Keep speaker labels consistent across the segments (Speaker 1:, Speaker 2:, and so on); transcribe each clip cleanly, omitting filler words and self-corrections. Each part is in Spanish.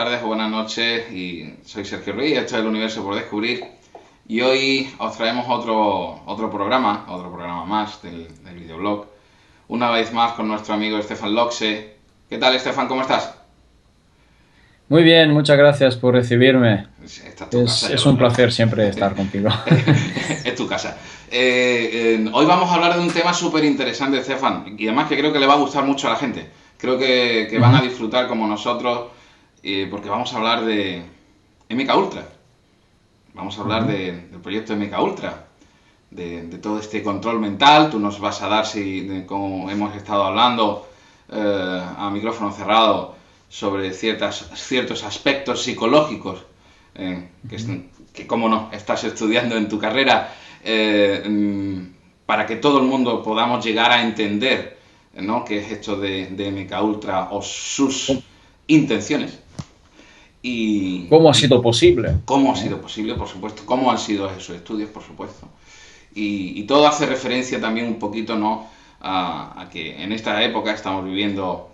Speaker 1: tardes o buenas noches. Y soy Sergio Ruiz, esto es El Universo por Descubrir. Y hoy os traemos otro programa más del videoblog. Una vez más con nuestro amigo Stefan Loxe. ¿Qué tal, Stefan? ¿Cómo estás?
Speaker 2: Muy bien, muchas gracias por recibirme.
Speaker 1: Esta es tu casa,
Speaker 2: Es,
Speaker 1: ya
Speaker 2: es
Speaker 1: lo
Speaker 2: un
Speaker 1: sabes.
Speaker 2: placer siempre estar contigo.
Speaker 1: Es tu casa. Hoy vamos a hablar de un tema súper interesante, Stefan. Y además que creo que le va a gustar mucho a la gente. Creo que van a
Speaker 2: Ujú.
Speaker 1: disfrutar como nosotros, porque vamos a hablar de MK Ultra. Vamos a hablar
Speaker 2: Ujú.
Speaker 1: del proyecto MK Ultra, de todo este control mental. Tú nos vas a dar, si, como hemos estado hablando a micrófono cerrado, sobre ciertos aspectos psicológicos
Speaker 2: Ujú.
Speaker 1: que, como no, estás estudiando en tu carrera, para que todo el mundo podamos llegar a entender, ¿no?, qué es esto de MK Ultra o sus
Speaker 2: ¿Cómo
Speaker 1: intenciones y,
Speaker 2: cómo ha sido posible?
Speaker 1: cómo ha
Speaker 2: ¿No?
Speaker 1: sido posible, por supuesto, cómo han sido esos estudios, por supuesto. Y todo hace referencia también un poquito, ¿no?, a que en esta época estamos viviendo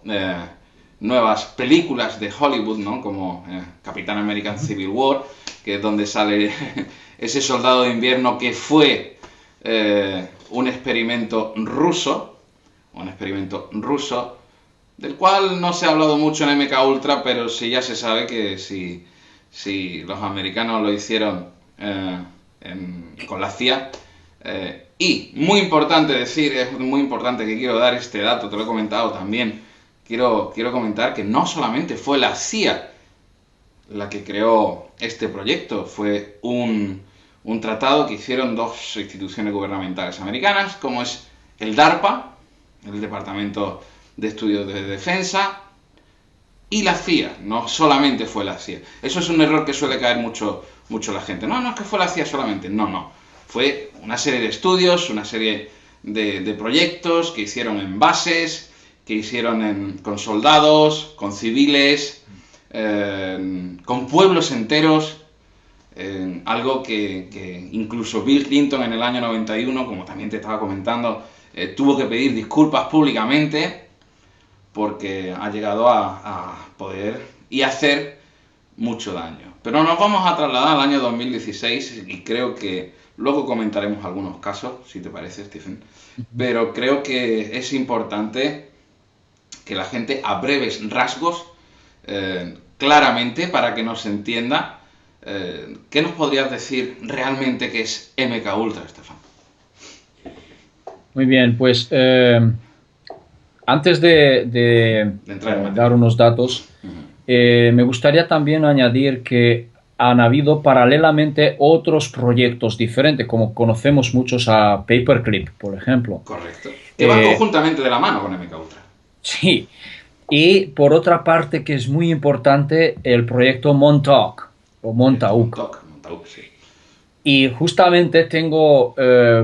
Speaker 1: nuevas películas de Hollywood, ¿no?, como Capitán American
Speaker 2: Ujú.
Speaker 1: Civil War, que es donde sale ese soldado de invierno que fue un experimento ruso, del cual no se ha hablado mucho en MK Ultra, pero sí ya se sabe que si los americanos lo hicieron con la CIA. Y muy importante decir, es muy importante que quiero dar este dato, te lo he comentado también, quiero comentar que no solamente fue la CIA la que creó este proyecto, fue un tratado que hicieron dos instituciones gubernamentales americanas, como es el DARPA, el Departamento de Estudios de Defensa, y la CIA. No solamente fue la CIA. Eso es un error que suele caer mucho la gente. No, no es que fue la CIA solamente. No, no. Fue una serie de estudios, una serie de proyectos que hicieron en bases, que hicieron con soldados, con civiles, con pueblos enteros. Algo que incluso Bill Clinton en el año 91, como también te estaba comentando, tuvo que pedir disculpas públicamente porque ha llegado a poder y hacer mucho daño. Pero nos vamos a trasladar al año 2016 y creo que luego comentaremos algunos casos, si te parece, Stephen.
Speaker 2: Ujú.
Speaker 1: Pero creo que es importante que la gente a breves rasgos, claramente, para que nos entienda, ¿qué nos podrías decir realmente que es MK Ultra, Stefan?
Speaker 2: Muy bien, pues antes
Speaker 1: De entrar en
Speaker 2: dar
Speaker 1: materia.
Speaker 2: unos datos, me gustaría también añadir que han habido paralelamente otros proyectos diferentes, como conocemos muchos a Paperclip, por ejemplo.
Speaker 1: Correcto. Que van
Speaker 2: Eh,
Speaker 1: conjuntamente de la mano con MK Ultra.
Speaker 2: sí, y por otra parte, que es muy importante, el proyecto Montauk o
Speaker 1: Proyecto
Speaker 2: Montauk.
Speaker 1: Montauk, sí.
Speaker 2: Y justamente tengo,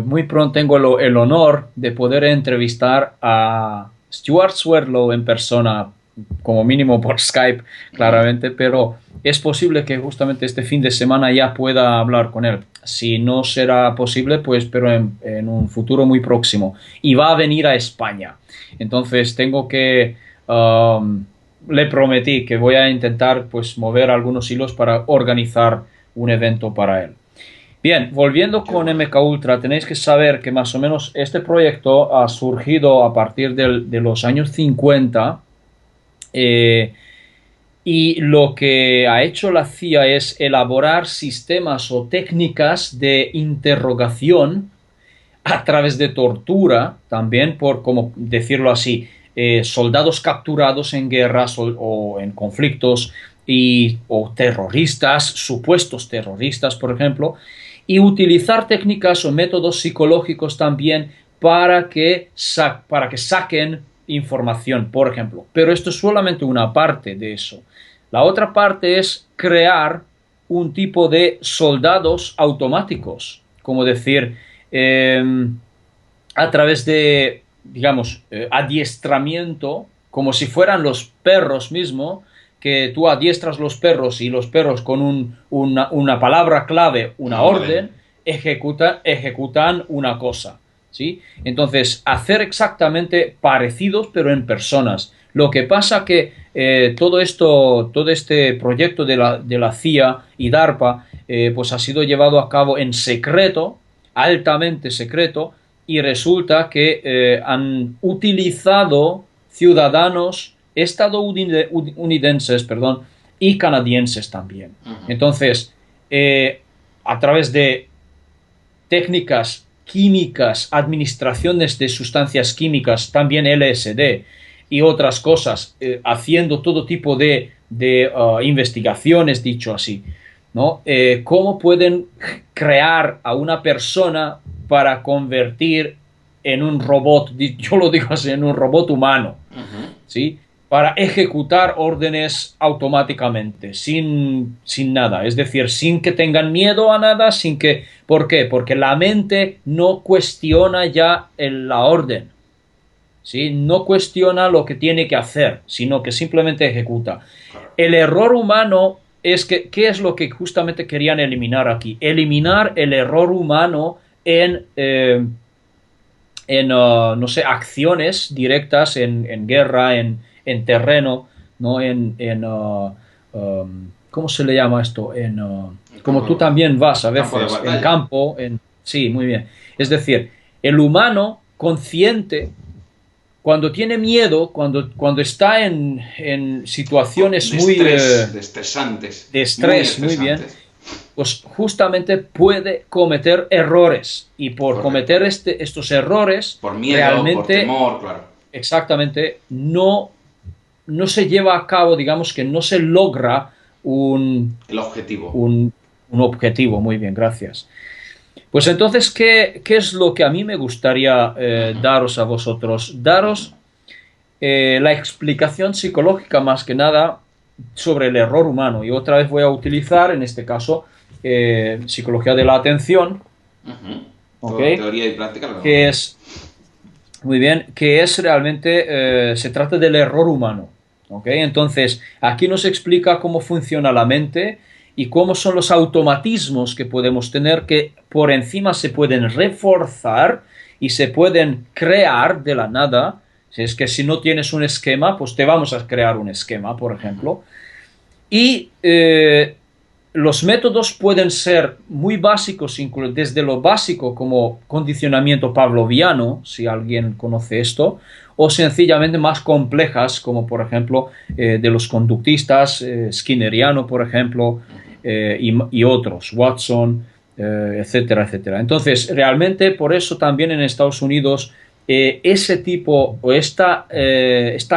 Speaker 2: muy pronto tengo el honor de poder entrevistar a Stuart Swerdlow en persona, como mínimo por Skype, claramente, pero es posible que justamente este fin de semana ya pueda hablar con él. Si no será posible, pues, pero en un futuro muy próximo. Y va a venir a España. Entonces tengo que, le prometí que voy a intentar, pues, mover algunos hilos para organizar un evento para él. Bien, volviendo
Speaker 1: Qué
Speaker 2: con
Speaker 1: guay.
Speaker 2: MK Ultra, tenéis que saber que más o menos este proyecto ha surgido a partir de los años 50, eh, y lo que ha hecho la CIA es elaborar sistemas o técnicas de interrogación a través de tortura, también por, como decirlo así, soldados capturados en guerras o en conflictos o terroristas, supuestos terroristas, por ejemplo, y utilizar técnicas o métodos psicológicos también para que saquen información, por ejemplo. Pero esto es solamente una parte de eso. La otra parte es crear un tipo de soldados automáticos, como decir, eh, a través de, digamos, adiestramiento, como si fueran los perros mismo, que tú adiestras los perros y los perros con una palabra clave, una
Speaker 1: Una orden.
Speaker 2: orden, ejecutan una cosa. ¿Sí? Entonces, hacer exactamente parecidos, pero en personas. Lo que pasa que todo esto, todo este proyecto de la CIA y DARPA, pues ha sido llevado a cabo en secreto, altamente secreto, y resulta que han utilizado ciudadanos estadounidenses, perdón, y canadienses también.
Speaker 1: Ujú.
Speaker 2: Entonces, a través de técnicas químicas, administraciones de sustancias químicas, también LSD y otras cosas, haciendo todo tipo de investigaciones, dicho así, ¿no? ¿Cómo pueden crear a una persona para convertir en un robot, yo lo digo así, en un robot humano,
Speaker 1: Ujú.
Speaker 2: ¿sí? Para ejecutar órdenes automáticamente, sin nada, es decir, sin que tengan miedo a nada, sin que... ¿Por qué? Porque la mente no cuestiona ya la orden, ¿sí? No cuestiona lo que tiene que hacer, sino que simplemente ejecuta.
Speaker 1: Correcto.
Speaker 2: El error humano es que, ¿qué es lo que justamente querían eliminar aquí? Eliminar el error humano no sé, acciones directas en guerra, en terreno, ¿no? ¿Cómo se le llama esto?
Speaker 1: El
Speaker 2: Como tú
Speaker 1: campo,
Speaker 2: también vas a
Speaker 1: campo de
Speaker 2: veces, en
Speaker 1: batalla.
Speaker 2: campo, sí, muy bien. Es decir, el humano consciente, cuando tiene miedo, cuando está en situaciones
Speaker 1: De
Speaker 2: muy
Speaker 1: estrés, de estresantes,
Speaker 2: de
Speaker 1: muy
Speaker 2: estrés, muy bien,
Speaker 1: estresantes.
Speaker 2: pues justamente puede cometer errores y por
Speaker 1: Correcto.
Speaker 2: cometer estos errores
Speaker 1: Por miedo, por
Speaker 2: realmente
Speaker 1: temor, claro.
Speaker 2: exactamente no se lleva a cabo, digamos que no se logra un,
Speaker 1: El objetivo.
Speaker 2: un, un objetivo. Muy bien, gracias. Pues entonces, ¿qué es lo que a mí me gustaría
Speaker 1: Ujú.
Speaker 2: daros a vosotros?
Speaker 1: Ujú.
Speaker 2: Daros la explicación psicológica más que nada sobre el error humano. Y otra vez voy a utilizar, en este caso, psicología de la atención,
Speaker 1: Ujú.
Speaker 2: ¿ok?
Speaker 1: Todo teoría y práctica lo vemos
Speaker 2: Que
Speaker 1: aquí.
Speaker 2: es, muy bien, que es realmente, se trata del error humano, ¿ok? Entonces, aquí nos explica cómo funciona la mente y cómo son los automatismos que podemos tener que por encima se pueden reforzar y se pueden crear de la nada. Si es que si no tienes un esquema, pues te vamos a crear un esquema, por
Speaker 1: Ujú.
Speaker 2: ejemplo. Y los métodos pueden ser muy básicos, desde lo básico como condicionamiento pavloviano, si alguien conoce esto, o sencillamente más complejas, como por ejemplo de los conductistas, Skinneriano, por ejemplo,
Speaker 1: Ujú.
Speaker 2: y otros, Watson, etcétera, etcétera. Entonces, realmente por eso también en Estados Unidos ese tipo o esta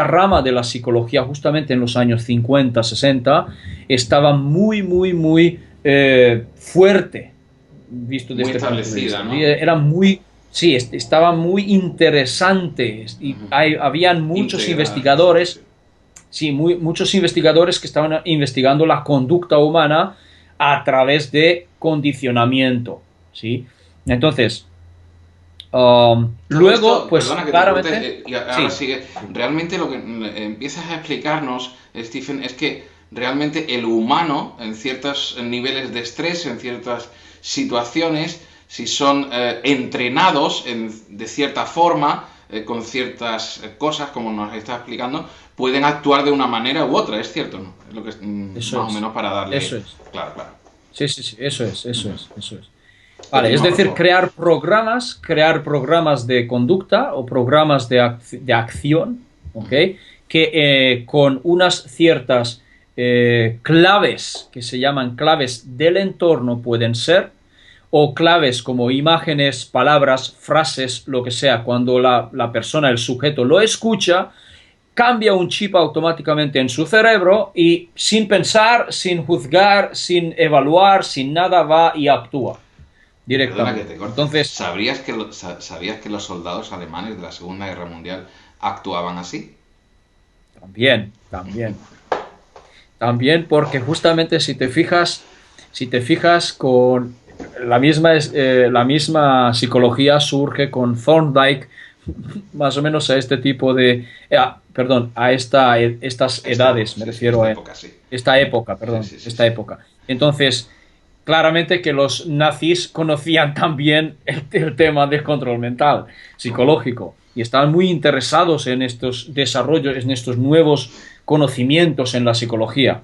Speaker 2: rama de la psicología justamente en los años 50, 60 estaba muy, muy, muy fuerte visto
Speaker 1: Muy
Speaker 2: desde este punto de
Speaker 1: establecida,
Speaker 2: vista. ¿Sí?
Speaker 1: ¿no?
Speaker 2: Era muy, sí, estaba muy interesante y
Speaker 1: Ujú.
Speaker 2: habían muchos
Speaker 1: Integrada, sí, sí, sí, sí.
Speaker 2: investigadores, sí, muchos investigadores que estaban investigando la conducta humana a través de condicionamiento, ¿sí? Entonces,
Speaker 1: Todo
Speaker 2: luego,
Speaker 1: esto,
Speaker 2: pues
Speaker 1: perdona que te
Speaker 2: claramente,
Speaker 1: corte, y ahora
Speaker 2: sí,
Speaker 1: sigue.
Speaker 2: sí,
Speaker 1: Realmente lo que empiezas a explicarnos, Stephen, es que realmente el humano, en ciertos niveles de estrés, en ciertas situaciones, si son entrenados de cierta forma, con ciertas cosas, como nos está explicando, pueden actuar de una manera u otra, es cierto, ¿no? Es lo que
Speaker 2: eso
Speaker 1: más o
Speaker 2: es,
Speaker 1: menos para darle.
Speaker 2: eso es.
Speaker 1: Claro, claro.
Speaker 2: Sí, sí, sí, eso es, eso
Speaker 1: Ujú.
Speaker 2: es, eso es. Vale, es
Speaker 1: Continúa, por
Speaker 2: decir,
Speaker 1: favor.
Speaker 2: crear programas de conducta o programas de acción, ¿ok?
Speaker 1: Ujú.
Speaker 2: Que con unas ciertas claves que se llaman claves del entorno pueden ser, o claves como imágenes, palabras, frases, lo que sea, cuando la persona, el sujeto lo escucha, cambia un chip automáticamente en su cerebro y sin pensar, sin juzgar, sin evaluar, sin nada va y actúa
Speaker 1: Y perdona que
Speaker 2: directamente.
Speaker 1: te corte.
Speaker 2: Entonces,
Speaker 1: ¿Sabías que los soldados alemanes de la Segunda Guerra Mundial actuaban así?
Speaker 2: también, también, también porque justamente si te fijas con la misma psicología surge con Thorndike, más o menos a este tipo de, perdón, estas edades, me
Speaker 1: Sí, sí,
Speaker 2: refiero
Speaker 1: esta
Speaker 2: a
Speaker 1: época, sí.
Speaker 2: esta época,
Speaker 1: Sí,
Speaker 2: perdón,
Speaker 1: sí, sí,
Speaker 2: esta
Speaker 1: sí.
Speaker 2: época. Entonces, claramente que los nazis conocían también el tema del control mental, psicológico. y estaban muy interesados en estos desarrollos, en estos nuevos conocimientos en la psicología.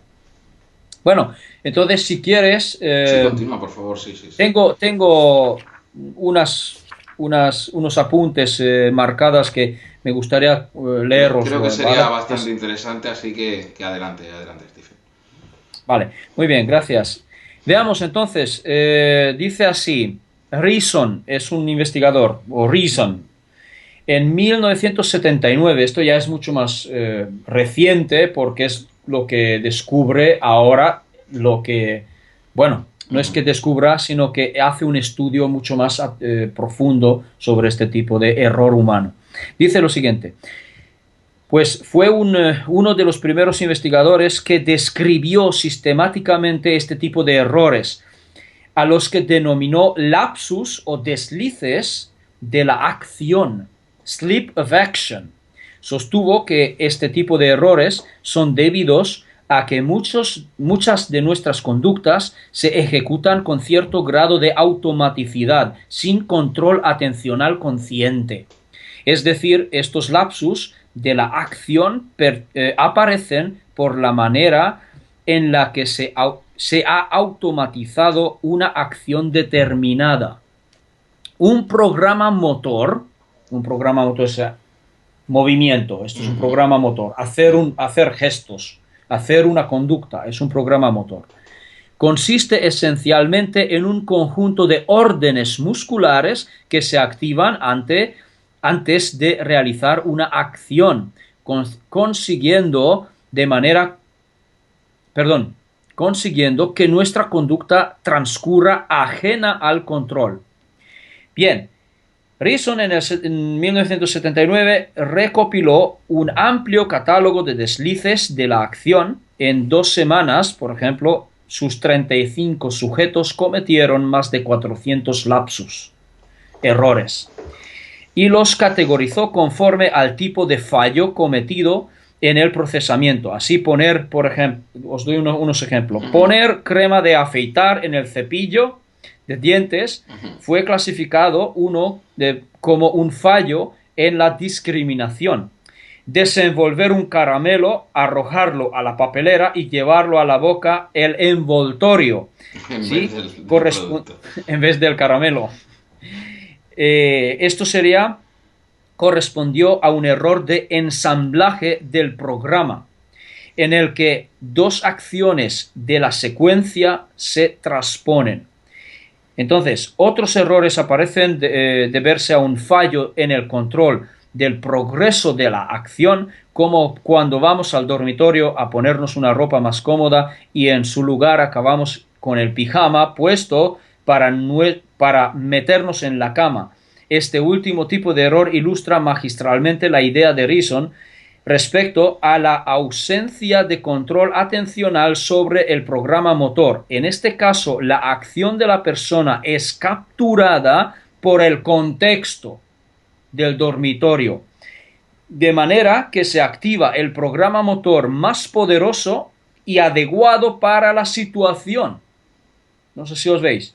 Speaker 2: Bueno, entonces si quieres,
Speaker 1: Sí, continúa, por favor, sí, sí, sí.
Speaker 2: tengo unos apuntes marcadas que me gustaría
Speaker 1: Creo que
Speaker 2: leeroslo,
Speaker 1: sería
Speaker 2: ¿vale?
Speaker 1: bastante interesante, así que adelante, adelante, Stephen.
Speaker 2: Vale, muy bien, gracias. Veamos entonces, dice así, Reason es un investigador, o Reason, en 1979, esto ya es mucho más reciente porque es lo que descubre ahora, bueno, no es que descubra, sino que hace un estudio mucho más profundo sobre este tipo de error humano. Dice lo siguiente, pues fue uno de los primeros investigadores que describió sistemáticamente este tipo de errores, a los que denominó lapsus o deslices de la acción, slip of action. Sostuvo que este tipo de errores son debidos a que muchas de nuestras conductas se ejecutan con cierto grado de automaticidad, sin control atencional consciente. Es decir, estos lapsus de la acción aparecen por la manera en la que se ha automatizado una acción determinada. Un programa motor es movimiento, esto es un programa motor, hacer gestos, hacer una conducta, es un programa motor. Consiste esencialmente en un conjunto de órdenes musculares que se activan antes de realizar una acción, consiguiendo de manera, perdón, consiguiendo que nuestra conducta transcurra ajena al control. Bien, Reason en 1979 recopiló un amplio catálogo de deslices de la acción. En 2 semanas, por ejemplo, sus 35 sujetos cometieron más de 400 lapsus, errores, y los categorizó conforme al tipo de fallo cometido en el procesamiento. Así poner, por ejemplo, os doy unos ejemplos. Poner crema de afeitar en el cepillo de dientes fue clasificado como un fallo en la discriminación. Desenvolver un caramelo, arrojarlo a la papelera y llevarlo a la boca, el envoltorio,
Speaker 1: En
Speaker 2: ¿sí?
Speaker 1: vez del producto.
Speaker 2: En vez del caramelo. Esto correspondió a un error de ensamblaje del programa, en el que dos acciones de la secuencia se transponen. Entonces, otros errores aparecen de verse a un fallo en el control del progreso de la acción, como cuando vamos al dormitorio a ponernos una ropa más cómoda y en su lugar acabamos con el pijama puesto para meternos en la cama. Este último tipo de error ilustra magistralmente la idea de Reason respecto a la ausencia de control atencional sobre el programa motor. En este caso, la acción de la persona es capturada por el contexto del dormitorio, de manera que se activa el programa motor más poderoso y adecuado para la situación. No sé si os veis.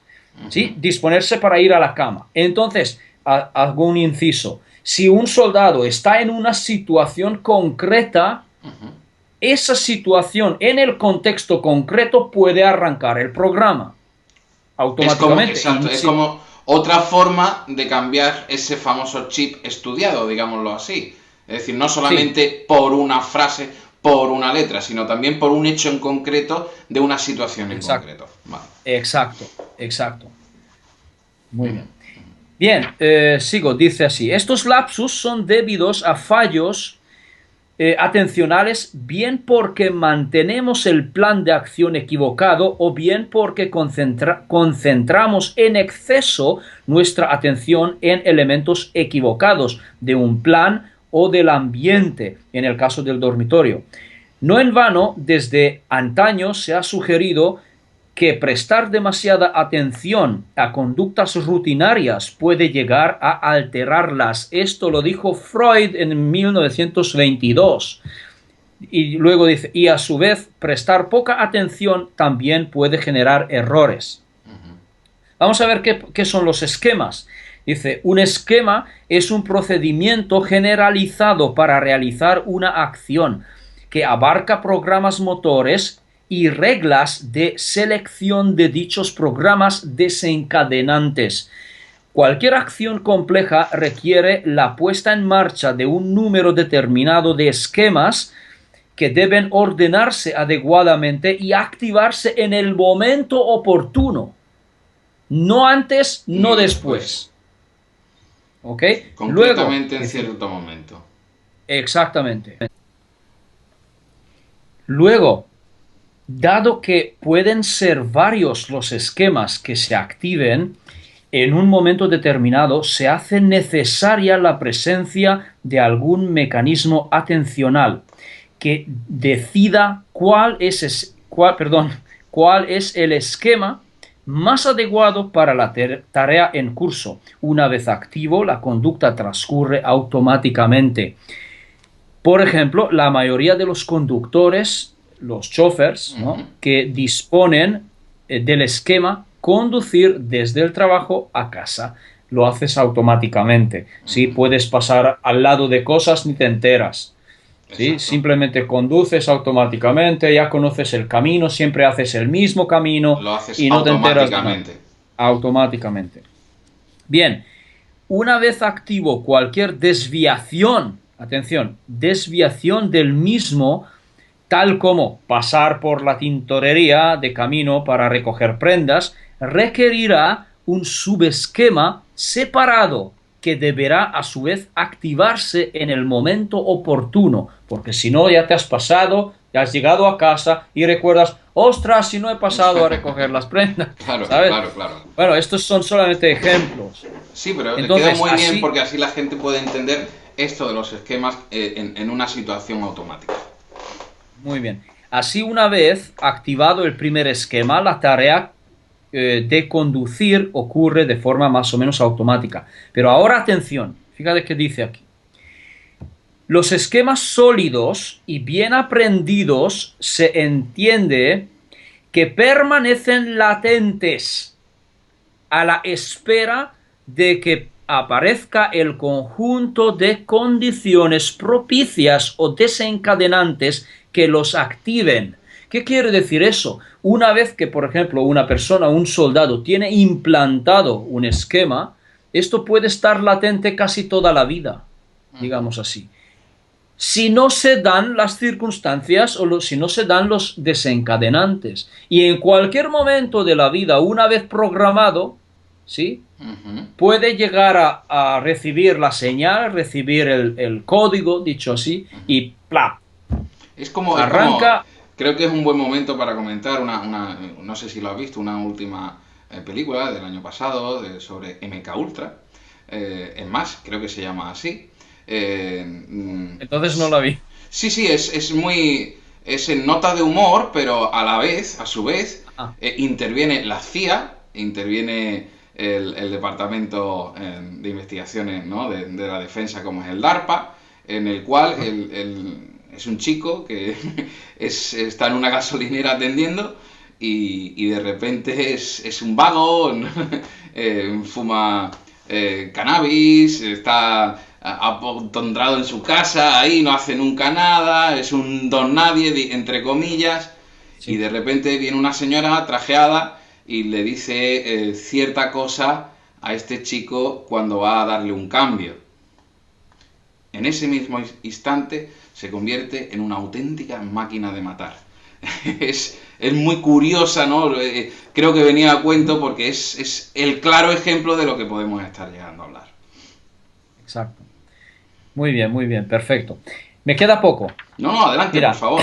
Speaker 2: ¿Sí? Disponerse para ir a la cama. Entonces, hago un inciso. Si un soldado está en una situación concreta, esa situación en el contexto concreto puede arrancar el programa automáticamente.
Speaker 1: Exacto, es como otra forma de cambiar ese famoso chip estudiado, digámoslo así. Es decir, no solamente por una frase, por una letra, sino también por un hecho en concreto de una situación en concreto. Vale.
Speaker 2: Exacto. Muy bien. Bien, sigo, dice así. Estos lapsus son debidos a fallos atencionales, bien porque mantenemos el plan de acción equivocado o bien porque concentramos en exceso nuestra atención en elementos equivocados de un plan o del ambiente, en el caso del dormitorio. No en vano, desde antaño se ha sugerido que prestar demasiada atención a conductas rutinarias puede llegar a alterarlas. Esto lo dijo Freud en 1922. Y luego dice, y a su vez, prestar poca atención también puede generar errores. Vamos a ver qué son los esquemas Dice, un esquema es un procedimiento generalizado para realizar una acción que abarca programas motores y reglas de selección de dichos programas desencadenantes. Cualquier acción compleja requiere la puesta en marcha de un número determinado de esquemas que deben ordenarse adecuadamente y activarse en el momento oportuno. No antes, no
Speaker 1: No después.
Speaker 2: después. ¿Ok? Luego,
Speaker 1: Concretamente en cierto momento.
Speaker 2: exactamente. Luego, dado que pueden ser varios los esquemas que se activen en un momento determinado, se hace necesaria la presencia de algún mecanismo atencional que decida cuál es el esquema más adecuado para la tarea en curso. Una vez activo, la conducta transcurre automáticamente. Por ejemplo, la mayoría de los conductores, los chauffeurs, ¿no?, que disponen del esquema conducir desde el trabajo a casa. Lo haces automáticamente. ¿Sí? Puedes pasar al lado de cosas ni te enteras. ¿Sí?
Speaker 1: Exacto.
Speaker 2: Simplemente conduces automáticamente, ya conoces el camino, siempre haces el mismo camino
Speaker 1: Lo haces
Speaker 2: y no te enteras de nada.
Speaker 1: automáticamente.
Speaker 2: Automáticamente. Bien, una vez activo cualquier desviación, atención, desviación del mismo, tal como pasar por la tintorería de camino para recoger prendas, requerirá un subesquema separado que deberá a su vez activarse en el momento oportuno, porque si no ya te has pasado, ya has llegado a casa y recuerdas, ostras, si no he pasado a recoger las prendas,
Speaker 1: Claro,
Speaker 2: ¿sabes?
Speaker 1: claro, claro.
Speaker 2: Bueno, estos son solamente ejemplos.
Speaker 1: Sí, pero queda
Speaker 2: Entonces,
Speaker 1: muy bien
Speaker 2: así,
Speaker 1: porque así la gente puede entender esto de los esquemas en una situación automática.
Speaker 2: muy bien. Así, una vez activado el primer esquema, la tarea de conducir ocurre de forma más o menos automática. Pero ahora atención, fíjate qué dice aquí. Los esquemas sólidos y bien aprendidos se entiende que permanecen latentes a la espera de que aparezca el conjunto de condiciones propicias o desencadenantes que los activen. ¿Qué quiere decir eso? Una vez que, por ejemplo, una persona, un soldado, tiene implantado un esquema, esto puede estar latente casi toda la vida, digamos así. Si no se dan las circunstancias o si no se dan los desencadenantes. Y en cualquier momento de la vida, una vez programado, ¿sí?, puede llegar a recibir la señal, recibir el código, dicho así, y ¡plá!
Speaker 1: Es como,
Speaker 2: Arranca.
Speaker 1: creo que es un buen momento para comentar no sé si lo has visto, una última película del año pasado sobre MK Ultra. Es más, creo que se llama así.
Speaker 2: Entonces no la vi.
Speaker 1: Sí, sí, es en nota de humor, pero a su vez,
Speaker 2: Ah,
Speaker 1: interviene la CIA, interviene el Departamento de Investigaciones, ¿no?, de la Defensa, como es el DARPA, en el cual es un chico que está en una gasolinera atendiendo y de repente es un vago, fuma cannabis, está atontrado en su casa, ahí no hace nunca nada, es un don nadie, entre comillas, y
Speaker 2: sí.
Speaker 1: de repente viene una señora trajeada y le dice cierta cosa a este chico cuando va a darle un cambio. En ese mismo instante se convierte en una auténtica máquina de matar. Es muy curiosa, ¿no? Creo que venía a cuento porque es el claro ejemplo de lo que podemos estar llegando a hablar.
Speaker 2: Exacto. Muy bien, perfecto. Me queda poco.
Speaker 1: No, no, adelante, por
Speaker 2: Mira,
Speaker 1: favor.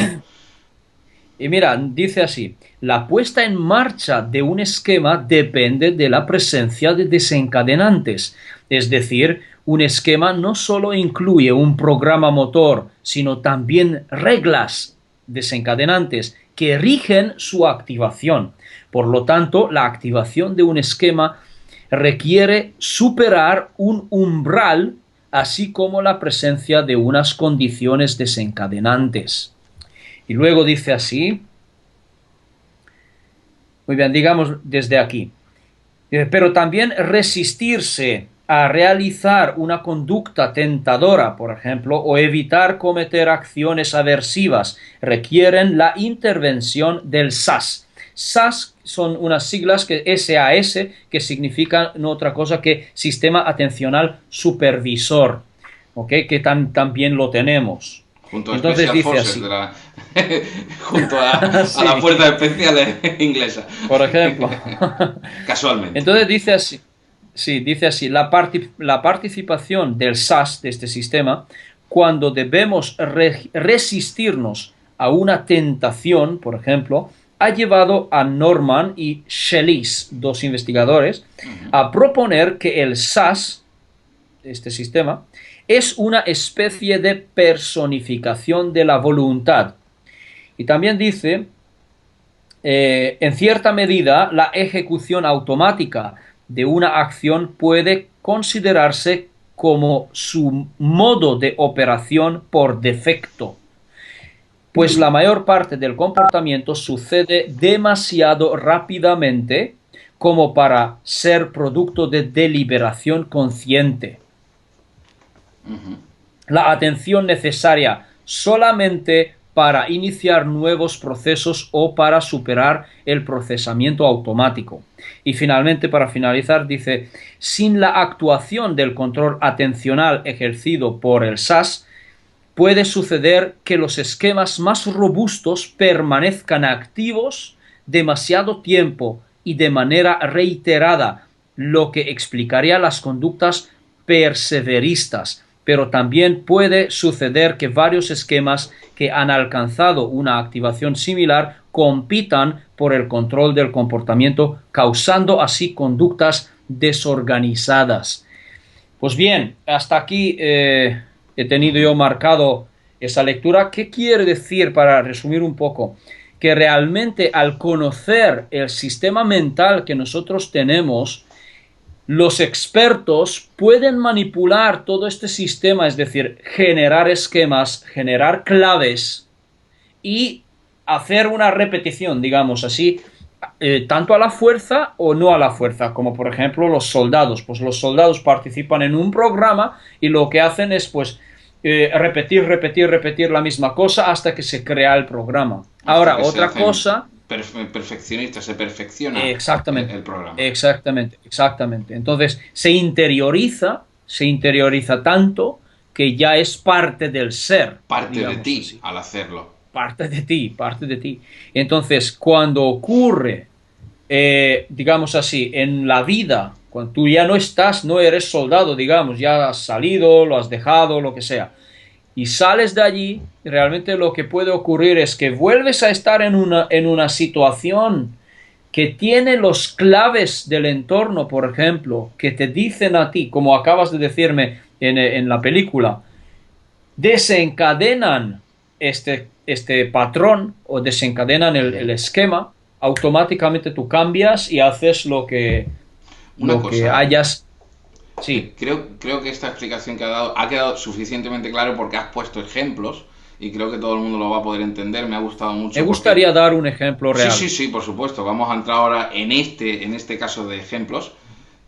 Speaker 2: y mira, dice así, la puesta en marcha de un esquema depende de la presencia de desencadenantes. Es decir, un esquema no solo incluye un programa motor, sino también reglas desencadenantes que rigen su activación. Por lo tanto, la activación de un esquema requiere superar un umbral, así como la presencia de unas condiciones desencadenantes. Y luego dice así, muy bien, digamos desde aquí, pero también resistirse a realizar una conducta tentadora, por ejemplo, o evitar cometer acciones aversivas, requieren la intervención del SAS. SAS son unas siglas que SAS, que significan no otra cosa que Sistema Atencional Supervisor, ¿ok? Que también lo tenemos.
Speaker 1: Junto a
Speaker 2: Entonces
Speaker 1: Special
Speaker 2: dice
Speaker 1: Forces
Speaker 2: así,
Speaker 1: junto a las
Speaker 2: sí,
Speaker 1: fuerzas especiales inglesas.
Speaker 2: por ejemplo.
Speaker 1: Casualmente.
Speaker 2: Entonces dice así, sí, dice así, la participación del SAS, de este sistema, cuando debemos resistirnos a una tentación, por ejemplo, ha llevado a Norman y Schellis, dos investigadores,
Speaker 1: Ujú.
Speaker 2: a proponer que el SAS, este sistema, es una especie de personificación de la voluntad. Y también dice en cierta medida, la ejecución automática de una acción puede considerarse como su modo de operación por defecto, pues la mayor parte del comportamiento sucede demasiado rápidamente como para ser producto de deliberación consciente.
Speaker 1: Ujú.
Speaker 2: La atención necesaria solamente para iniciar nuevos procesos o para superar el procesamiento automático. Y finalmente, para finalizar, dice, sin la actuación del control atencional ejercido por el SAS, puede suceder que los esquemas más robustos permanezcan activos demasiado tiempo y de manera reiterada, lo que explicaría las conductas perseveristas. Pero también puede suceder que varios esquemas que han alcanzado una activación similar compitan por el control del comportamiento, causando así conductas desorganizadas. Pues bien, hasta aquí he tenido
Speaker 1: Ujú.
Speaker 2: yo marcado esa lectura. ¿Qué quiere decir, para resumir un poco? Que realmente al conocer el sistema mental que nosotros tenemos, los expertos pueden manipular todo este sistema, es decir, generar esquemas, generar claves y hacer una repetición, digamos así, tanto a la fuerza o no a la fuerza, como por ejemplo los soldados. Pues los soldados participan en un programa y lo que hacen es pues repetir la misma cosa hasta que se crea el programa.
Speaker 1: Hasta
Speaker 2: Ahora,
Speaker 1: que se
Speaker 2: otra
Speaker 1: hacen
Speaker 2: cosa,
Speaker 1: perfeccionistas, se perfecciona
Speaker 2: exactamente,
Speaker 1: el programa.
Speaker 2: exactamente, exactamente. Entonces se interioriza tanto que ya es parte del ser,
Speaker 1: Parte de
Speaker 2: digamos
Speaker 1: ti
Speaker 2: así.
Speaker 1: al hacerlo.
Speaker 2: Parte de ti, parte de ti. Entonces, cuando ocurre, digamos así, en la vida, cuando tú ya no estás, no eres soldado, digamos, ya has salido, lo has dejado, lo que sea, y sales de allí, realmente lo que puede ocurrir es que vuelves a estar en una situación que tiene los claves del entorno, por ejemplo, que te dicen a ti, como acabas de decirme en la película, desencadenan este patrón o desencadenan el
Speaker 1: Ujú.
Speaker 2: esquema, automáticamente tú cambias y haces
Speaker 1: Una
Speaker 2: lo que
Speaker 1: cosa,
Speaker 2: hayas. Sí,
Speaker 1: creo que esta explicación que ha dado ha quedado suficientemente claro porque has puesto ejemplos y creo que todo el mundo lo va a poder entender. Me ha gustado
Speaker 2: me
Speaker 1: mucho porque...
Speaker 2: gustaría dar un ejemplo
Speaker 1: Sí, sí,
Speaker 2: real.
Speaker 1: sí, por supuesto. Vamos a entrar ahora en este caso de ejemplos.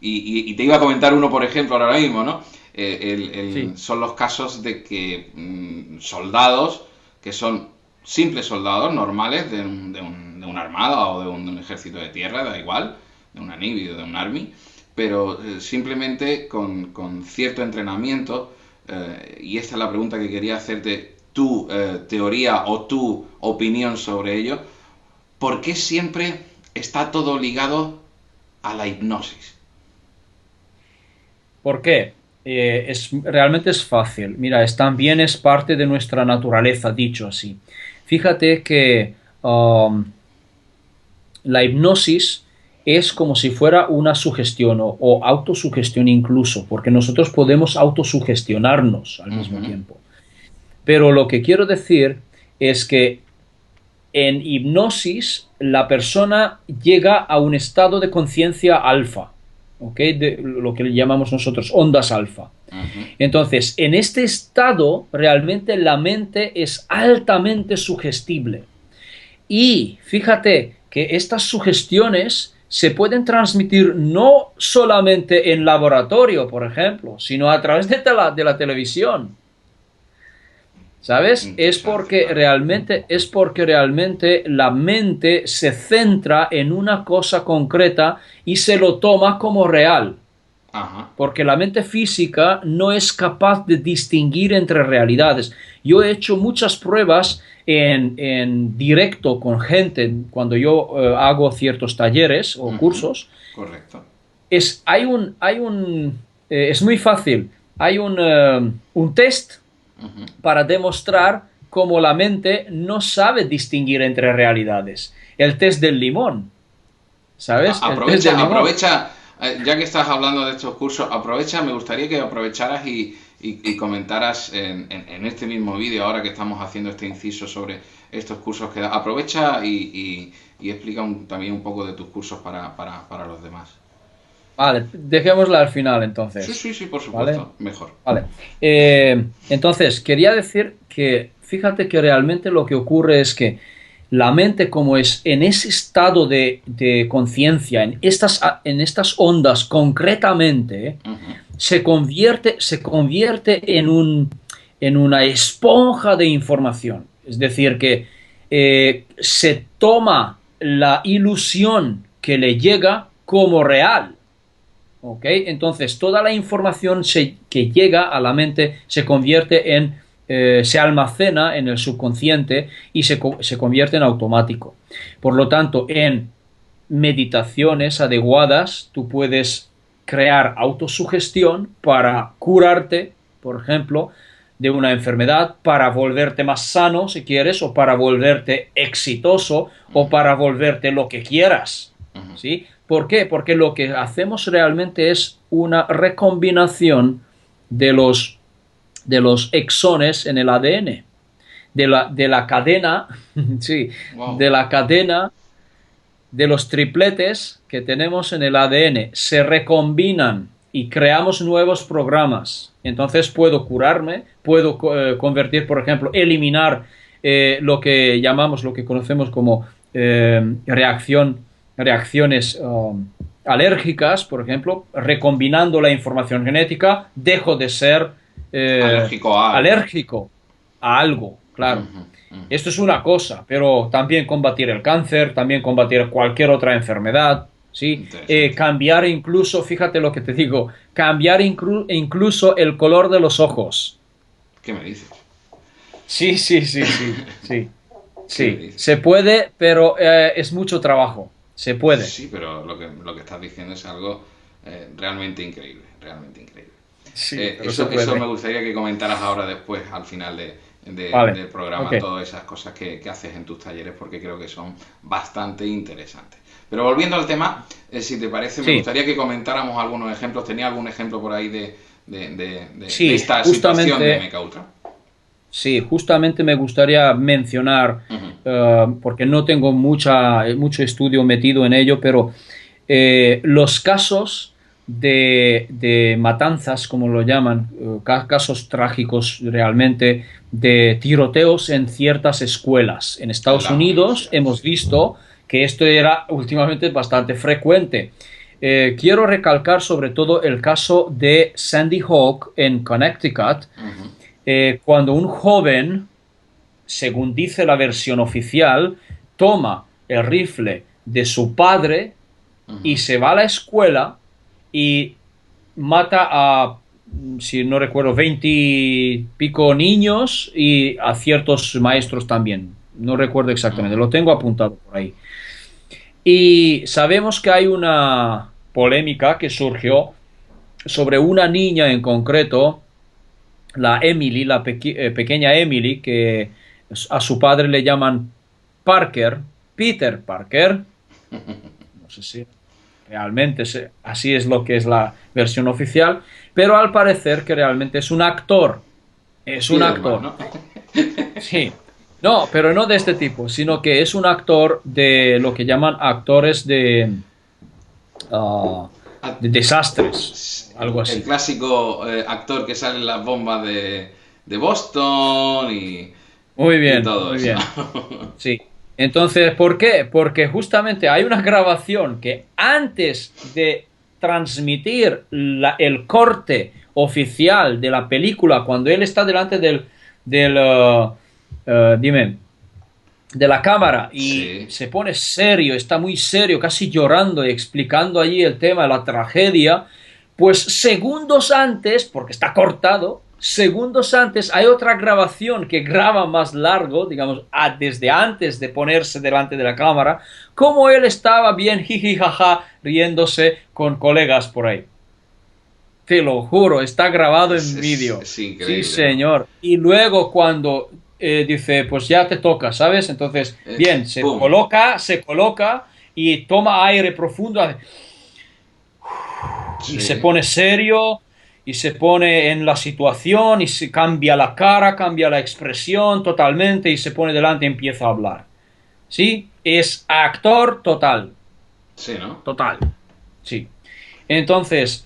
Speaker 1: Y te iba a comentar uno, por ejemplo, ahora mismo, ¿no?
Speaker 2: Sí,
Speaker 1: Son los casos de que soldados, que son simples soldados normales de una armada o de un ejército de tierra, da igual, de una Navy o de un Army, pero simplemente con cierto entrenamiento, y esta es la pregunta que quería hacerte, tu teoría o tu opinión sobre ello, ¿por qué siempre está todo ligado a la hipnosis?
Speaker 2: ¿por qué? Realmente es fácil. Mira, también es parte de nuestra naturaleza, dicho así. Fíjate que la hipnosis es como si fuera una sugestión o autosugestión incluso, porque nosotros podemos autosugestionarnos al mismo
Speaker 1: Ujú.
Speaker 2: tiempo. Pero lo que quiero decir es que en hipnosis la persona llega a un estado de conciencia alfa, ¿ok? De lo que llamamos nosotros ondas alfa.
Speaker 1: Ujú.
Speaker 2: Entonces, en este estado realmente la mente es altamente sugestible. Y fíjate que estas sugestiones se pueden transmitir no solamente en laboratorio, por ejemplo, sino a través de la televisión. ¿Sabes?
Speaker 1: Interesante, claro.
Speaker 2: Es porque realmente la mente se centra en una cosa concreta y se lo toma como real.
Speaker 1: Ajá.
Speaker 2: Porque la mente física no es capaz de distinguir entre realidades. Yo he hecho muchas pruebas en directo con gente cuando yo hago ciertos talleres o
Speaker 1: Ujú.
Speaker 2: cursos.
Speaker 1: Correcto.
Speaker 2: Es muy fácil. Hay un test
Speaker 1: Ujú.
Speaker 2: para demostrar cómo la mente no sabe distinguir entre realidades. El test del limón, ¿sabes? El test del
Speaker 1: Aprovecha,
Speaker 2: limón.
Speaker 1: aprovecha, ya que estás hablando de estos cursos, aprovecha, me gustaría que aprovecharas y comentaras en este mismo vídeo, ahora que estamos haciendo este inciso sobre estos cursos que aprovecha y explica también un poco de tus cursos para los demás.
Speaker 2: Vale, dejémosla al final
Speaker 1: Sí,
Speaker 2: entonces.
Speaker 1: sí, sí, por
Speaker 2: ¿Vale?
Speaker 1: supuesto, mejor.
Speaker 2: Vale. Entonces, quería decir que fíjate que realmente lo que ocurre es que la mente, como es en ese estado de conciencia, en estas ondas concretamente,
Speaker 1: Ujú.
Speaker 2: se convierte en una esponja de información. Es decir, que se toma la ilusión que le llega como real. ¿Ok? Entonces, toda la información que llega a la mente se convierte se almacena en el subconsciente y se convierte en automático. Por lo tanto, en meditaciones adecuadas, tú puedes crear autosugestión para curarte, por ejemplo, de una enfermedad, para volverte más sano, si quieres, o para volverte exitoso, o
Speaker 1: Ujú.
Speaker 2: para volverte lo que quieras.
Speaker 1: Ujú.
Speaker 2: ¿Sí? ¿Por qué? Porque lo que hacemos realmente es una recombinación de de los exones en el ADN, de la cadena, sí,
Speaker 1: Wow.
Speaker 2: de la cadena de los tripletes que tenemos en el ADN. Se recombinan y creamos nuevos programas. Entonces puedo curarme, puedo convertir, por ejemplo, eliminar lo que llamamos, lo que conocemos como reacciones alérgicas, por ejemplo, recombinando la información genética, dejo de ser
Speaker 1: Alérgico a algo.
Speaker 2: alérgico a algo, claro.
Speaker 1: Ujú. Ujú.
Speaker 2: Esto es una cosa, pero también combatir el cáncer, también combatir cualquier otra enfermedad, ¿sí?
Speaker 1: Interesante.
Speaker 2: Cambiar incluso, fíjate lo que te digo, cambiar incluso el color de los ojos.
Speaker 1: ¿Qué me dices?
Speaker 2: Sí, sí, sí, sí, sí,
Speaker 1: ¿Qué me
Speaker 2: sí.
Speaker 1: dices?
Speaker 2: Se puede, pero es mucho trabajo. Se puede.
Speaker 1: Sí, pero lo que estás diciendo es algo realmente increíble, realmente increíble.
Speaker 2: Sí, pero se
Speaker 1: Eso me
Speaker 2: puede.
Speaker 1: gustaría que comentaras ahora después, al final
Speaker 2: Vale,
Speaker 1: del
Speaker 2: ok.
Speaker 1: programa, todas esas cosas que haces en tus talleres, porque creo que son bastante interesantes. Pero volviendo al tema, si te parece, me
Speaker 2: Sí,
Speaker 1: gustaría que comentáramos algunos ejemplos. ¿Tenía algún ejemplo por ahí de
Speaker 2: sí,
Speaker 1: esta situación de
Speaker 2: justamente.
Speaker 1: MK Ultra?
Speaker 2: Sí, justamente me gustaría mencionar,
Speaker 1: Ujú.
Speaker 2: porque no tengo mucho estudio metido en ello, pero los casos de matanzas, como lo llaman, casos trágicos realmente, de tiroteos en ciertas escuelas. En
Speaker 1: En
Speaker 2: Estados
Speaker 1: las
Speaker 2: Unidos
Speaker 1: universidades,
Speaker 2: hemos
Speaker 1: sí.
Speaker 2: visto que esto era últimamente bastante frecuente. Quiero recalcar sobre todo el caso de Sandy Hook en Connecticut,
Speaker 1: Ujú.
Speaker 2: cuando un joven, según dice la versión oficial, toma el rifle de su padre y
Speaker 1: Ujú.
Speaker 2: se va a la escuela y mata a, si no recuerdo, 20 y pico niños y a ciertos maestros también. No recuerdo exactamente,
Speaker 1: Ujú.
Speaker 2: lo tengo apuntado por ahí. Y sabemos que hay una polémica que surgió sobre una niña en concreto, la Emily, pequeña Emily, que a su padre le llaman Parker, Peter Parker, no sé si realmente así es lo que es la versión oficial, pero al parecer que realmente es un
Speaker 1: Spiderman,
Speaker 2: actor,
Speaker 1: ¿no?
Speaker 2: sí. No, pero no de este tipo, sino que es un actor de lo que llaman actores ah, de desastres, algo
Speaker 1: El
Speaker 2: así.
Speaker 1: clásico actor que sale en las bombas de Boston y todo
Speaker 2: Muy
Speaker 1: eso.
Speaker 2: bien, sí. Entonces, ¿por qué? Porque justamente hay una grabación que antes de transmitir el corte oficial de la película, cuando él está delante dime, de la cámara y
Speaker 1: Sí,
Speaker 2: se pone serio, está muy serio, casi llorando y explicando allí el tema de la tragedia, pues segundos antes, porque está cortado, segundos antes hay otra grabación que graba más largo, digamos, desde antes de ponerse delante de la cámara, como él estaba bien jiji jaja riéndose con colegas por ahí. Te lo juro, está grabado en vídeo.
Speaker 1: es
Speaker 2: Sí,
Speaker 1: increíble, ¿no?
Speaker 2: señor. Y luego cuando dice, pues ya te toca, ¿sabes? Entonces, bien,
Speaker 1: ¡Pum!
Speaker 2: se coloca y toma aire profundo y se
Speaker 1: Sí,
Speaker 2: pone serio y se pone en la situación y se cambia la cara, cambia la expresión totalmente y se pone delante y empieza a hablar. ¿Sí? Es actor total,
Speaker 1: sí, ¿no?
Speaker 2: total. Sí. Entonces,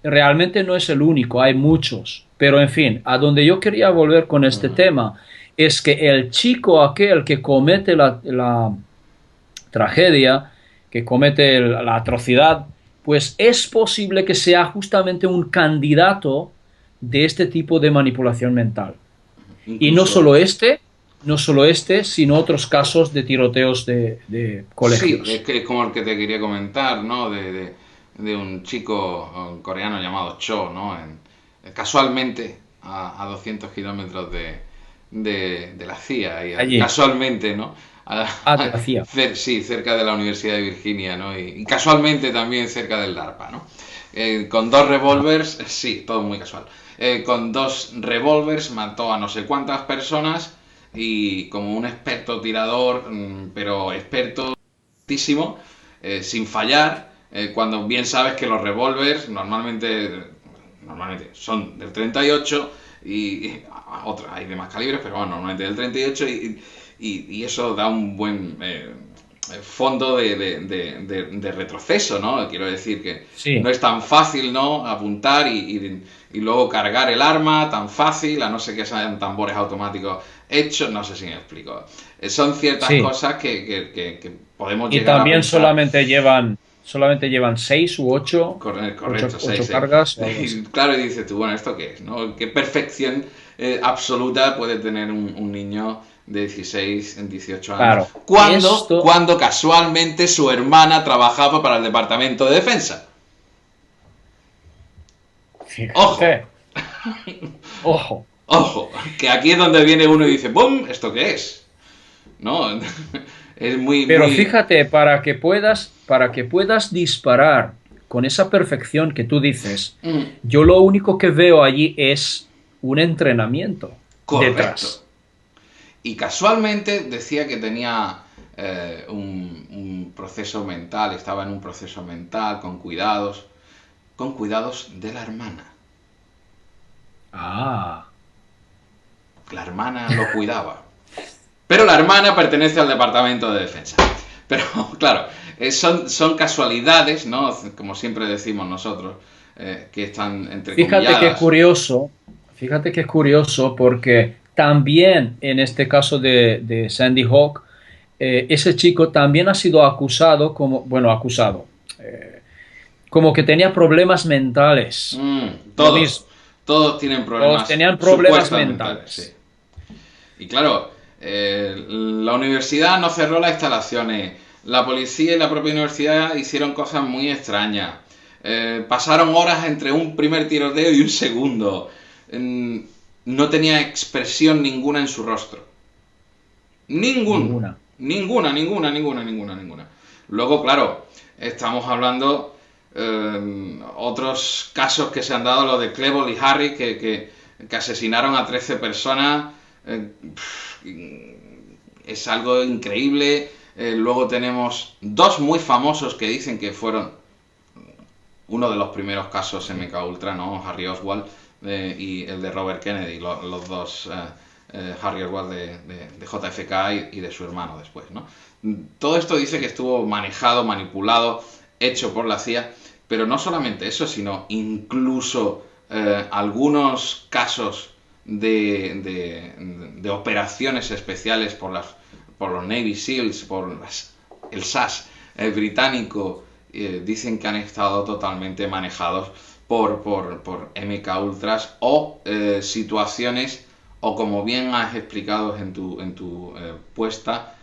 Speaker 2: realmente no es el único, hay muchos. Pero en fin, a donde yo quería volver con este
Speaker 1: Ujú.
Speaker 2: tema es que el chico aquel que comete la tragedia, que comete la atrocidad, pues es posible que sea justamente un candidato de este tipo de manipulación mental. Y
Speaker 1: Incluso,
Speaker 2: no solo este, sino otros casos de tiroteos de
Speaker 1: sí, es
Speaker 2: colegios.
Speaker 1: que es como el que te quería comentar, ¿no? De un chico coreano llamado Cho, ¿no? Casualmente a 200 kilómetros de la CIA y
Speaker 2: Allí,
Speaker 1: casualmente, ¿no?
Speaker 2: de la CIA.
Speaker 1: Sí, cerca de la Universidad de Virginia, ¿no? Y casualmente también cerca del DARPA, ¿no? Con dos revólvers, sí, todo muy casual. Con dos revólvers mató a no sé cuántas personas y como un experto tirador, pero expertísimo, sin fallar, cuando bien sabes que los revólvers normalmente son del 38 y otros hay de más calibres, pero bueno, normalmente del 38 y eso da un buen fondo de retroceso, ¿no? Quiero decir que no
Speaker 2: Sí,
Speaker 1: es tan fácil, ¿no? Apuntar y luego cargar el arma tan fácil, a no ser que sean tambores automáticos hechos, no sé si me explico. Son ciertas
Speaker 2: sí.
Speaker 1: cosas que podemos
Speaker 2: Y
Speaker 1: llegar a
Speaker 2: también
Speaker 1: pensar.
Speaker 2: solamente llevan seis u
Speaker 1: Correcto, 6,
Speaker 2: ocho
Speaker 1: 6.
Speaker 2: cargas o algo así.
Speaker 1: Y claro, y dices tú, bueno, ¿esto qué es? ¿No? ¿Qué perfección absoluta puede tener un niño de 16, 18 años?
Speaker 2: Claro,
Speaker 1: Cuando casualmente su hermana trabajaba para el Departamento de Defensa. Ojo,
Speaker 2: fíjate, ojo.
Speaker 1: ojo, que aquí es donde viene uno y dice, ¡bum! ¿Esto qué es? ¿No? Es muy,
Speaker 2: Pero
Speaker 1: muy...
Speaker 2: fíjate, para que puedas disparar con esa perfección que tú dices,
Speaker 1: mm,
Speaker 2: yo lo único que veo allí es un entrenamiento
Speaker 1: correcto.
Speaker 2: detrás.
Speaker 1: Y casualmente decía que tenía un proceso mental, estaba en un proceso mental con cuidados de la hermana.
Speaker 2: Ah,
Speaker 1: La hermana lo cuidaba. Pero la hermana pertenece al Departamento de Defensa. Pero claro, son casualidades, ¿no? Como siempre decimos nosotros, que están
Speaker 2: fíjate qué
Speaker 1: entrecomilladas.
Speaker 2: curioso, fíjate qué curioso porque también en este caso de Sandy Hawk, ese chico también ha sido acusado como, bueno, acusado, como que tenía problemas mentales. Lo
Speaker 1: Todos,
Speaker 2: mismo,
Speaker 1: todos tienen
Speaker 2: todos
Speaker 1: problemas
Speaker 2: tenían problemas
Speaker 1: supuestos mentales, sí.
Speaker 2: mentales.
Speaker 1: Y claro, la universidad no cerró las instalaciones. La policía y la propia universidad hicieron cosas muy extrañas. Pasaron horas entre un primer tiroteo y un segundo. Mm, no tenía expresión ninguna en su rostro. Ningún.
Speaker 2: Ninguna.
Speaker 1: Ninguna. Luego, claro, estamos hablando otros casos que se han dado, los de Klebold y Harry, que asesinaron a 13 personas. Es algo increíble. Luego tenemos dos muy famosos que dicen que fueron uno de los primeros casos MK Ultra, ¿no? Harry Oswald y el de Robert Kennedy, los dos Harry Oswald de JFK y de su hermano después, ¿no? Todo esto dice que estuvo manejado, manipulado, hecho por la CIA, pero no solamente eso, sino incluso algunos casos de operaciones especiales por los Navy SEALs, el SAS británico, dicen que han estado totalmente manejados por MK Ultras o situaciones, o como bien has explicado en tu puesta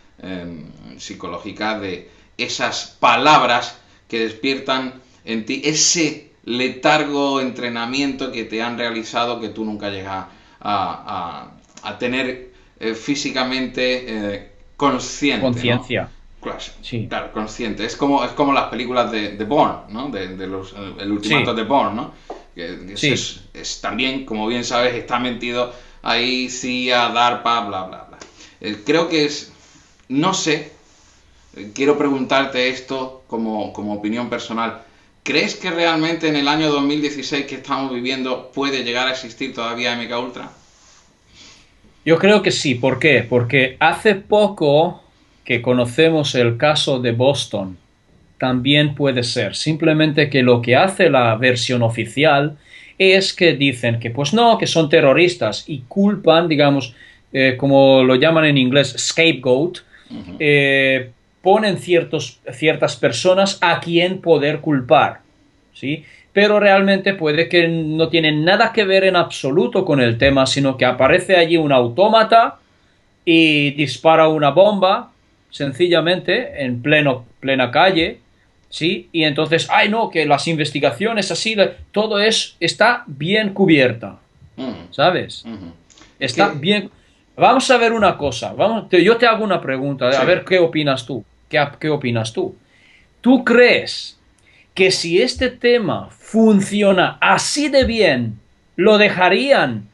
Speaker 1: psicológica, de esas palabras que despiertan en ti ese letargo, entrenamiento que te han realizado, que tú nunca llegas a tener físicamente consciente, ¿no?
Speaker 2: Conciencia.
Speaker 1: Claro,
Speaker 2: Sí,
Speaker 1: claro, consciente. Es como las películas de Bourne, ¿no? El ultimato
Speaker 2: sí,
Speaker 1: de Bourne, ¿no? Que
Speaker 2: sí.
Speaker 1: es también, como bien sabes, está metido ahí, CIA, DARPA, bla, bla, bla. Creo que es, no sé, quiero preguntarte esto como opinión personal. ¿Crees que realmente en el año 2016 que estamos viviendo puede llegar a existir todavía MK Ultra?
Speaker 2: Yo creo que sí. ¿Por qué? Porque hace poco que conocemos el caso de Boston. También puede ser. Simplemente que lo que hace la versión oficial es que dicen que pues no, que son terroristas y culpan, digamos, como lo llaman en inglés, scapegoat,
Speaker 1: Ujú.
Speaker 2: eh, ponen ciertas personas a quien poder culpar, ¿sí? Pero realmente puede que no tienen nada que ver en absoluto con el tema, sino que aparece allí un autómata y dispara una bomba, sencillamente, en plena calle, ¿sí? Y entonces, ay no, que las investigaciones así, todo está bien cubierta,
Speaker 1: Ujú.
Speaker 2: ¿sabes?
Speaker 1: Ujú. Es
Speaker 2: Está
Speaker 1: que,
Speaker 2: bien. Vamos a ver una cosa, yo te hago una pregunta, a
Speaker 1: sí.
Speaker 2: ver qué opinas tú. ¿Qué opinas tú? ¿Tú crees que si este tema funciona así de bien, lo dejarían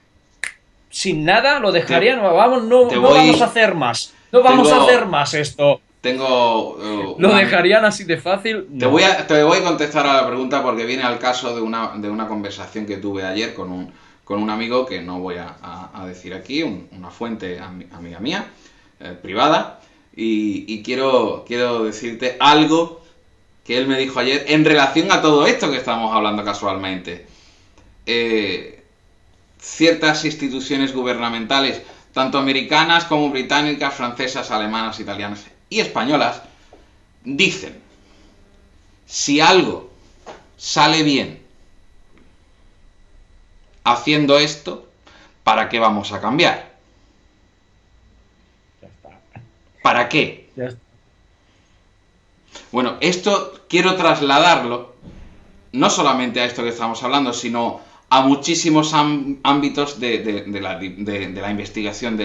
Speaker 2: sin nada? ¿Lo
Speaker 1: Te,
Speaker 2: dejarían? Vamos, no,
Speaker 1: te
Speaker 2: no vamos a
Speaker 1: voy.
Speaker 2: hacer más. No vamos a hacer
Speaker 1: Tengo.
Speaker 2: más esto.
Speaker 1: Tengo
Speaker 2: ¿Lo dejarían así de fácil? No.
Speaker 1: Te voy a contestar a la pregunta porque viene al caso de una conversación que tuve ayer con un amigo que no voy a decir aquí, una fuente amiga mía, privada, y quiero decirte algo que él me dijo ayer en relación a todo esto que estamos hablando casualmente. Eh, Ciertas instituciones gubernamentales, tanto americanas como británicas, francesas, alemanas, italianas y españolas, dicen: si algo sale bien haciendo esto, ¿para qué vamos a cambiar?
Speaker 2: Ya está.
Speaker 1: ¿Para qué?
Speaker 2: Ya está.
Speaker 1: Bueno, esto quiero trasladarlo no solamente a esto que estamos hablando, sino a muchísimos ámbitos de la investigación,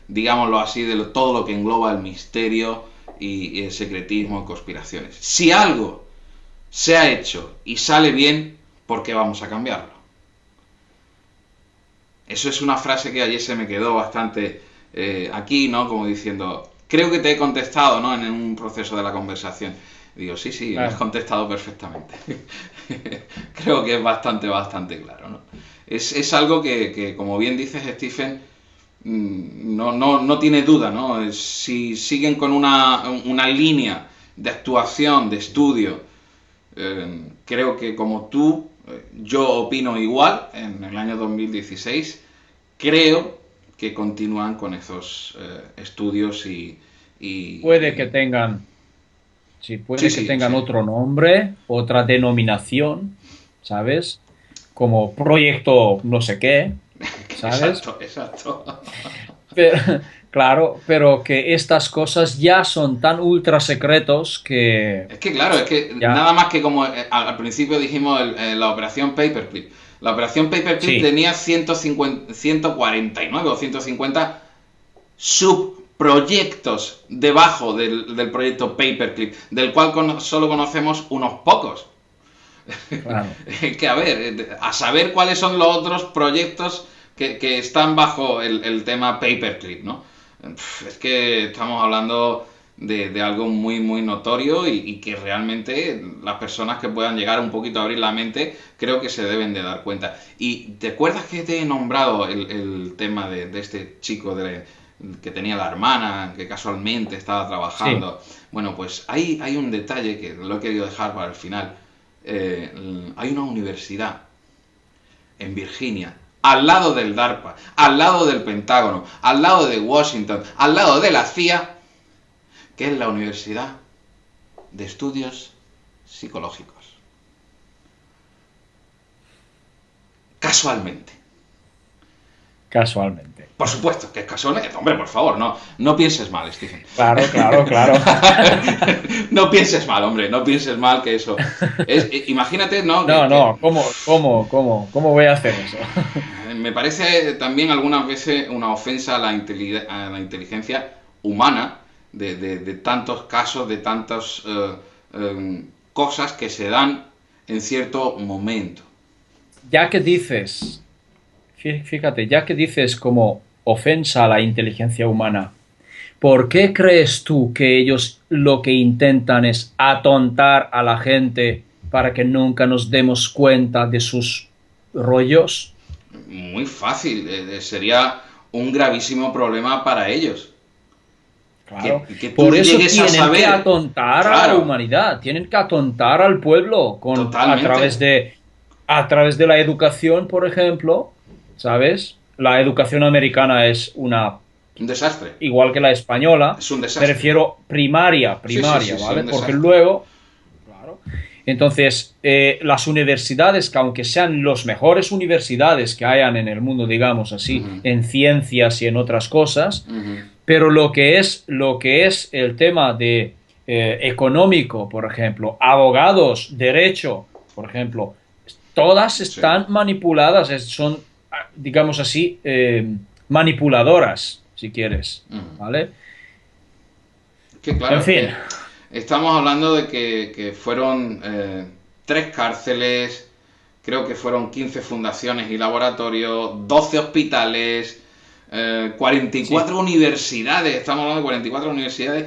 Speaker 1: digámoslo así, todo lo que engloba el misterio y el secretismo y conspiraciones. Si algo se ha hecho y sale bien, ¿por qué vamos a cambiarlo? Eso es una frase que ayer se me quedó bastante aquí, ¿no? Como diciendo, creo que te he contestado, ¿no? En un proceso de la conversación. Digo, sí, sí, me has
Speaker 2: Claro.
Speaker 1: contestado perfectamente. Creo que es bastante claro, ¿no? Es algo como bien dices, Stephen, no tiene duda, ¿no? Si siguen con una línea de actuación, de estudio, creo que como tú, yo opino igual en el año 2016, creo que continúan con esos estudios
Speaker 2: Puede que
Speaker 1: y-
Speaker 2: tengan, sí,
Speaker 1: Sí,
Speaker 2: puede que
Speaker 1: sí, o
Speaker 2: tengan
Speaker 1: sea,
Speaker 2: otro nombre, otra denominación, ¿sabes? Como proyecto no sé qué, ¿sabes?
Speaker 1: exacto, exacto.
Speaker 2: Pero, claro, pero que estas cosas ya son tan ultra secretos que
Speaker 1: Es que claro, es que
Speaker 2: ya,
Speaker 1: nada más que como al principio dijimos la operación Paperclip. La operación Paperclip
Speaker 2: sí,
Speaker 1: tenía 150, 149 o 150 subproyectos debajo del proyecto Paperclip, del cual solo conocemos unos pocos.
Speaker 2: claro.
Speaker 1: Que a ver, a saber cuáles son los otros proyectos que están bajo el tema Paperclip, ¿no? Es que estamos hablando de algo muy notorio y que realmente las personas que puedan llegar un poquito a abrir la mente creo que se deben de dar cuenta. Y te acuerdas que te he nombrado el tema de este chico que tenía la hermana, que casualmente estaba
Speaker 2: Sí,
Speaker 1: trabajando. Bueno, pues hay un detalle que lo he querido dejar para el final. Hay una universidad en Virginia, al lado del DARPA, al lado del Pentágono, al lado de Washington, al lado de la CIA, que es la Universidad de Estudios Psicológicos. Casualmente.
Speaker 2: Casualmente.
Speaker 1: Por supuesto que es casualmente. Hombre, por favor, no pienses mal, Stephen.
Speaker 2: Claro, claro, claro.
Speaker 1: No pienses mal, hombre, no pienses mal que eso. Imagínate, ¿no?
Speaker 2: No, ¿cómo voy a hacer eso?
Speaker 1: Me parece también algunas veces una ofensa a la inteligencia humana de tantos casos, de tantas cosas que se dan en cierto momento.
Speaker 2: Ya que dices, fíjate, ya que dices como ofensa a la inteligencia humana, ¿por qué crees tú que ellos lo que intentan es atontar a la gente para que nunca nos demos cuenta de sus rollos?
Speaker 1: Muy fácil, sería un gravísimo problema para ellos.
Speaker 2: Claro,
Speaker 1: Que tú
Speaker 2: por eso
Speaker 1: llegues a
Speaker 2: tienen
Speaker 1: saber,
Speaker 2: que atontar a la
Speaker 1: claro,
Speaker 2: humanidad, tienen que atontar al pueblo
Speaker 1: totalmente,
Speaker 2: a través de la educación, por ejemplo, ¿sabes? La educación americana es una,
Speaker 1: un desastre,
Speaker 2: igual que la española,
Speaker 1: es un
Speaker 2: me
Speaker 1: desastre.
Speaker 2: refiero primaria,
Speaker 1: Sí, sí, sí, sí,
Speaker 2: ¿vale?
Speaker 1: un
Speaker 2: Porque
Speaker 1: desastre.
Speaker 2: luego, claro, entonces, las universidades, que aunque sean las mejores universidades que hayan en el mundo, digamos así,
Speaker 1: Ujú,
Speaker 2: en ciencias y en otras cosas,
Speaker 1: ujú.
Speaker 2: pero lo que es el tema de económico, por ejemplo, abogados, derecho, por ejemplo, todas
Speaker 1: Sí.
Speaker 2: están manipuladas, son, digamos así, manipuladoras, si quieres,
Speaker 1: Ujú.
Speaker 2: ¿vale?
Speaker 1: Que
Speaker 2: En
Speaker 1: claro, es
Speaker 2: fin,
Speaker 1: que estamos hablando de que fueron 3 cárceles, creo que fueron 15 fundaciones y laboratorios, 12 hospitales,
Speaker 2: sí,
Speaker 1: 44 universidades, estamos hablando de 44 universidades,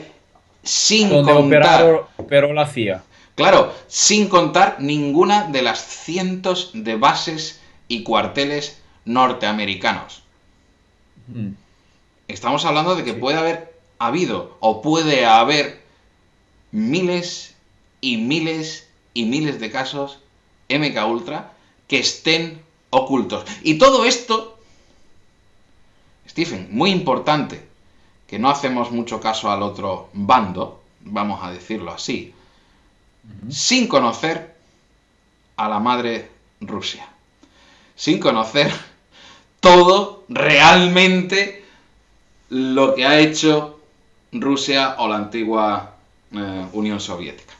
Speaker 1: sin
Speaker 2: donde
Speaker 1: contar,
Speaker 2: operó la CIA.
Speaker 1: claro, sin contar ninguna de las cientos de bases y cuarteles norteamericanos.
Speaker 2: Mm,
Speaker 1: Estamos hablando de que
Speaker 2: sí.
Speaker 1: puede haber habido o puede haber miles y miles y miles de casos MK Ultra que estén ocultos. Y todo esto, Stephen, muy importante, que no hacemos mucho caso al otro bando, vamos a decirlo así,
Speaker 2: Ujú.
Speaker 1: sin conocer a la madre Rusia, sin conocer todo realmente lo que ha hecho Rusia o la antigua Unión Soviética.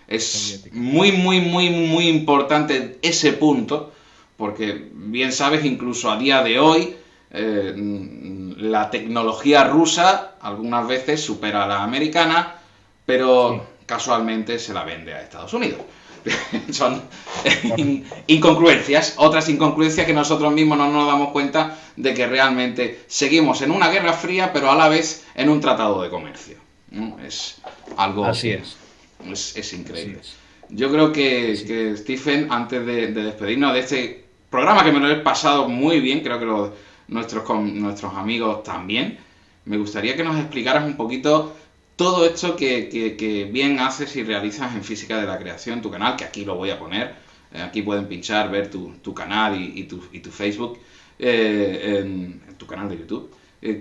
Speaker 1: Es
Speaker 2: Soviética.
Speaker 1: muy, muy, muy, muy importante ese punto, porque bien sabes, incluso a día de hoy, la tecnología rusa algunas veces supera a la americana, pero
Speaker 2: Sí,
Speaker 1: casualmente se la vende a Estados Unidos. Son
Speaker 2: correcto.
Speaker 1: incongruencias, otras incongruencias que nosotros mismos no nos damos cuenta de que realmente seguimos en una guerra fría, pero a la vez en un tratado de comercio. ¿No? Es algo
Speaker 2: Así
Speaker 1: que
Speaker 2: es,
Speaker 1: es
Speaker 2: así
Speaker 1: increíble.
Speaker 2: es,
Speaker 1: Yo creo
Speaker 2: así es.
Speaker 1: que Stephen, antes de despedirnos de este programa, que me lo he pasado muy bien, creo que nuestros amigos también, me gustaría que nos explicaras un poquito todo esto que bien haces y realizas en Física de la Creación, tu canal, que aquí lo voy a poner. Aquí pueden pinchar, ver tu canal y tu Facebook, en tu canal de YouTube.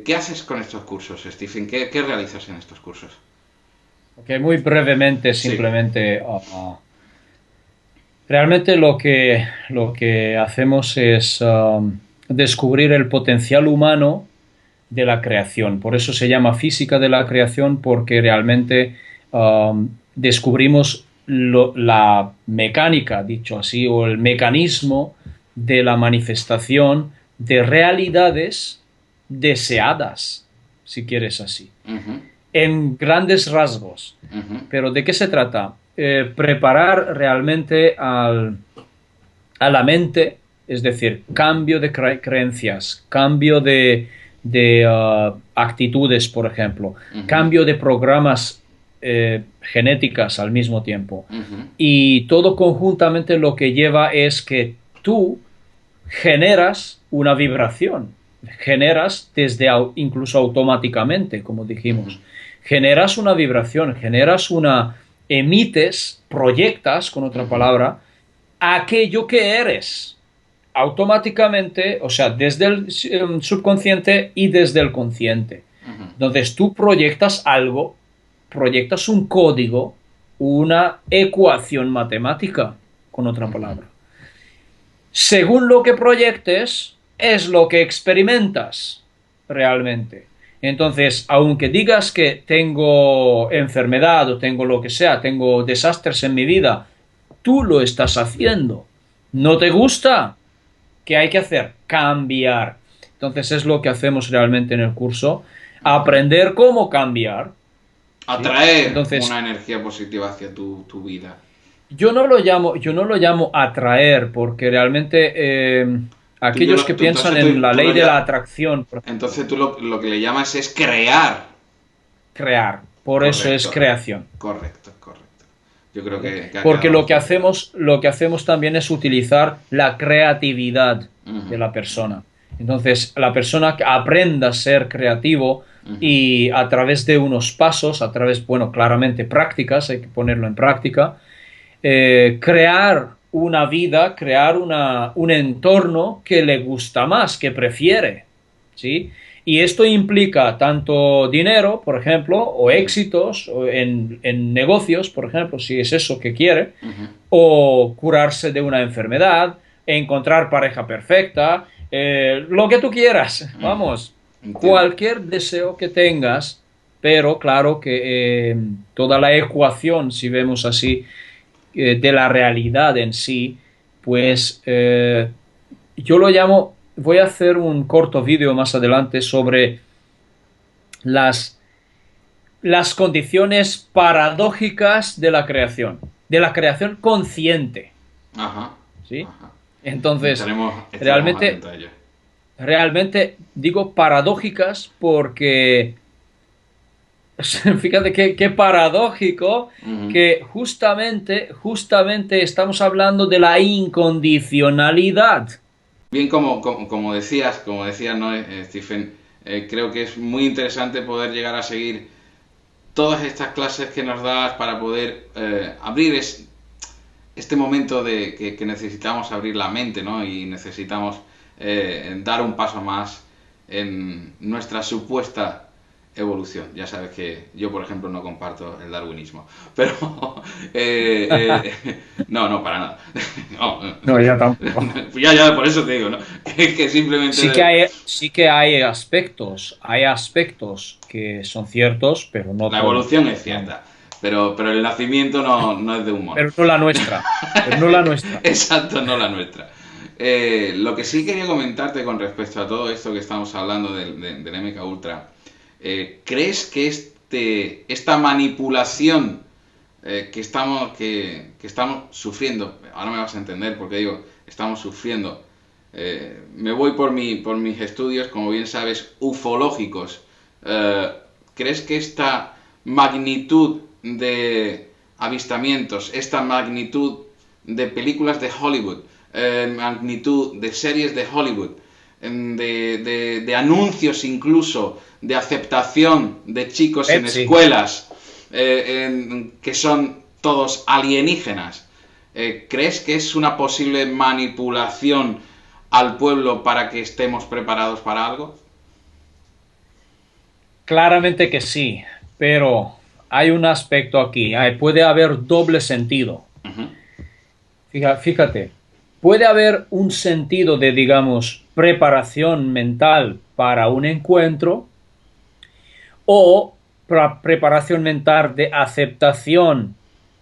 Speaker 1: ¿Qué haces con estos cursos, Stephen? ¿Qué realizas en estos cursos?
Speaker 2: Ok, muy brevemente,
Speaker 1: Sí.
Speaker 2: simplemente, realmente lo que hacemos es descubrir el potencial humano de la creación. Por eso se llama física de la creación, porque realmente descubrimos la mecánica, dicho así, o el mecanismo de la manifestación de realidades deseadas, si quieres así,
Speaker 1: Uh-huh,
Speaker 2: en grandes rasgos.
Speaker 1: uh-huh,
Speaker 2: Pero ¿de qué se trata? Preparar realmente a la mente, es decir, cambio de creencias, cambio de actitudes, por ejemplo,
Speaker 1: uh-huh,
Speaker 2: cambio de programas genéticas al mismo tiempo.
Speaker 1: uh-huh,
Speaker 2: Y todo conjuntamente lo que lleva es que tú generas una vibración, generas incluso automáticamente, como
Speaker 1: uh-huh,
Speaker 2: dijimos, generas una vibración, emites, proyectas, con otra
Speaker 1: uh-huh,
Speaker 2: palabra, aquello que eres automáticamente, o sea, desde el subconsciente y desde el consciente.
Speaker 1: uh-huh.
Speaker 2: Entonces tú proyectas algo, proyectas un código, una ecuación matemática, con otra palabra. Según lo que proyectes, es lo que experimentas realmente. Entonces, aunque digas que tengo enfermedad o tengo lo que sea, tengo desastres en mi vida, tú lo estás haciendo. ¿No te gusta? ¿Qué hay que hacer? Cambiar. Entonces es lo que hacemos realmente en el curso. Aprender cómo cambiar. ¿Sí?
Speaker 1: Atraer
Speaker 2: Entonces,
Speaker 1: una energía positiva hacia tu vida.
Speaker 2: yo no lo llamo atraer, porque realmente aquellos que piensan en la
Speaker 1: Tú lo
Speaker 2: ley de la
Speaker 1: ya,
Speaker 2: atracción, por ejemplo,
Speaker 1: entonces tú lo que le llamas es crear.
Speaker 2: crear, por eso es
Speaker 1: Correcto,
Speaker 2: creación.
Speaker 1: correcto, correcto. Yo creo
Speaker 2: ¿Vale?
Speaker 1: que ha
Speaker 2: Porque
Speaker 1: quedado bastante claro.
Speaker 2: lo que hacemos también es utilizar la creatividad
Speaker 1: Ujú,
Speaker 2: de la persona. Entonces, la persona que aprenda a ser creativo
Speaker 1: ujú,
Speaker 2: y a través de unos pasos, a través, bueno, claramente prácticas, hay que ponerlo en práctica, crear una vida, crear un entorno que le gusta más, que prefiere, ¿sí? Y esto implica tanto dinero, por ejemplo, o
Speaker 1: ujú,
Speaker 2: éxitos en negocios, por ejemplo, si es eso que quiere,
Speaker 1: ujú.
Speaker 2: o curarse de una enfermedad, encontrar pareja perfecta, lo que tú quieras,
Speaker 1: Ujú.
Speaker 2: vamos,
Speaker 1: Entiendo.
Speaker 2: cualquier deseo que tengas, pero claro que toda la ecuación, si vemos así, de la realidad en sí, pues yo lo llamo, voy a hacer un corto vídeo más adelante sobre las, las condiciones paradójicas de la creación consciente,
Speaker 1: Ajá,
Speaker 2: ¿sí?
Speaker 1: ajá.
Speaker 2: Entonces,
Speaker 1: Estaremos
Speaker 2: realmente,
Speaker 1: atentos a ello.
Speaker 2: realmente digo paradójicas porque fíjate qué paradójico
Speaker 1: Ujú.
Speaker 2: que justamente estamos hablando de la incondicionalidad.
Speaker 1: Bien, como decías, ¿no, Stephen? Creo que es muy interesante poder llegar a seguir todas estas clases que nos das para poder abrir este momento de que necesitamos abrir la mente, ¿no? Y necesitamos dar un paso más en nuestra supuesta evolución. Ya sabes que yo, por ejemplo, no comparto el darwinismo. Pero, no, no, para nada. No,
Speaker 2: No, ya tampoco.
Speaker 1: ya, por eso te digo, ¿no? Que simplemente
Speaker 2: Hay aspectos que son ciertos, pero no
Speaker 1: la
Speaker 2: todo.
Speaker 1: evolución es
Speaker 2: Vamos.
Speaker 1: cierta. Pero el nacimiento no es de un mono.
Speaker 2: Pero no la nuestra. Pero no la nuestra.
Speaker 1: Exacto, no la nuestra. Lo que sí quería comentarte con respecto a todo esto que estamos hablando del MK Ultra, ¿crees que esta manipulación que estamos sufriendo, ahora me vas a entender porque digo, estamos sufriendo, me voy por mis estudios, como bien sabes, ufológicos, eh, ¿crees que esta magnitud de avistamientos, esta magnitud de películas de Hollywood, magnitud de series de Hollywood, de anuncios incluso, de aceptación de chicos en
Speaker 2: Pepsi.
Speaker 1: escuelas que son todos alienígenas? ¿Crees que es una posible manipulación al pueblo para que estemos preparados para algo?
Speaker 2: Claramente que sí, pero hay un aspecto aquí. Puede haber doble sentido.
Speaker 1: Uh-huh.
Speaker 2: Fíjate, puede haber un sentido de, digamos, preparación mental para un encuentro o preparación mental de aceptación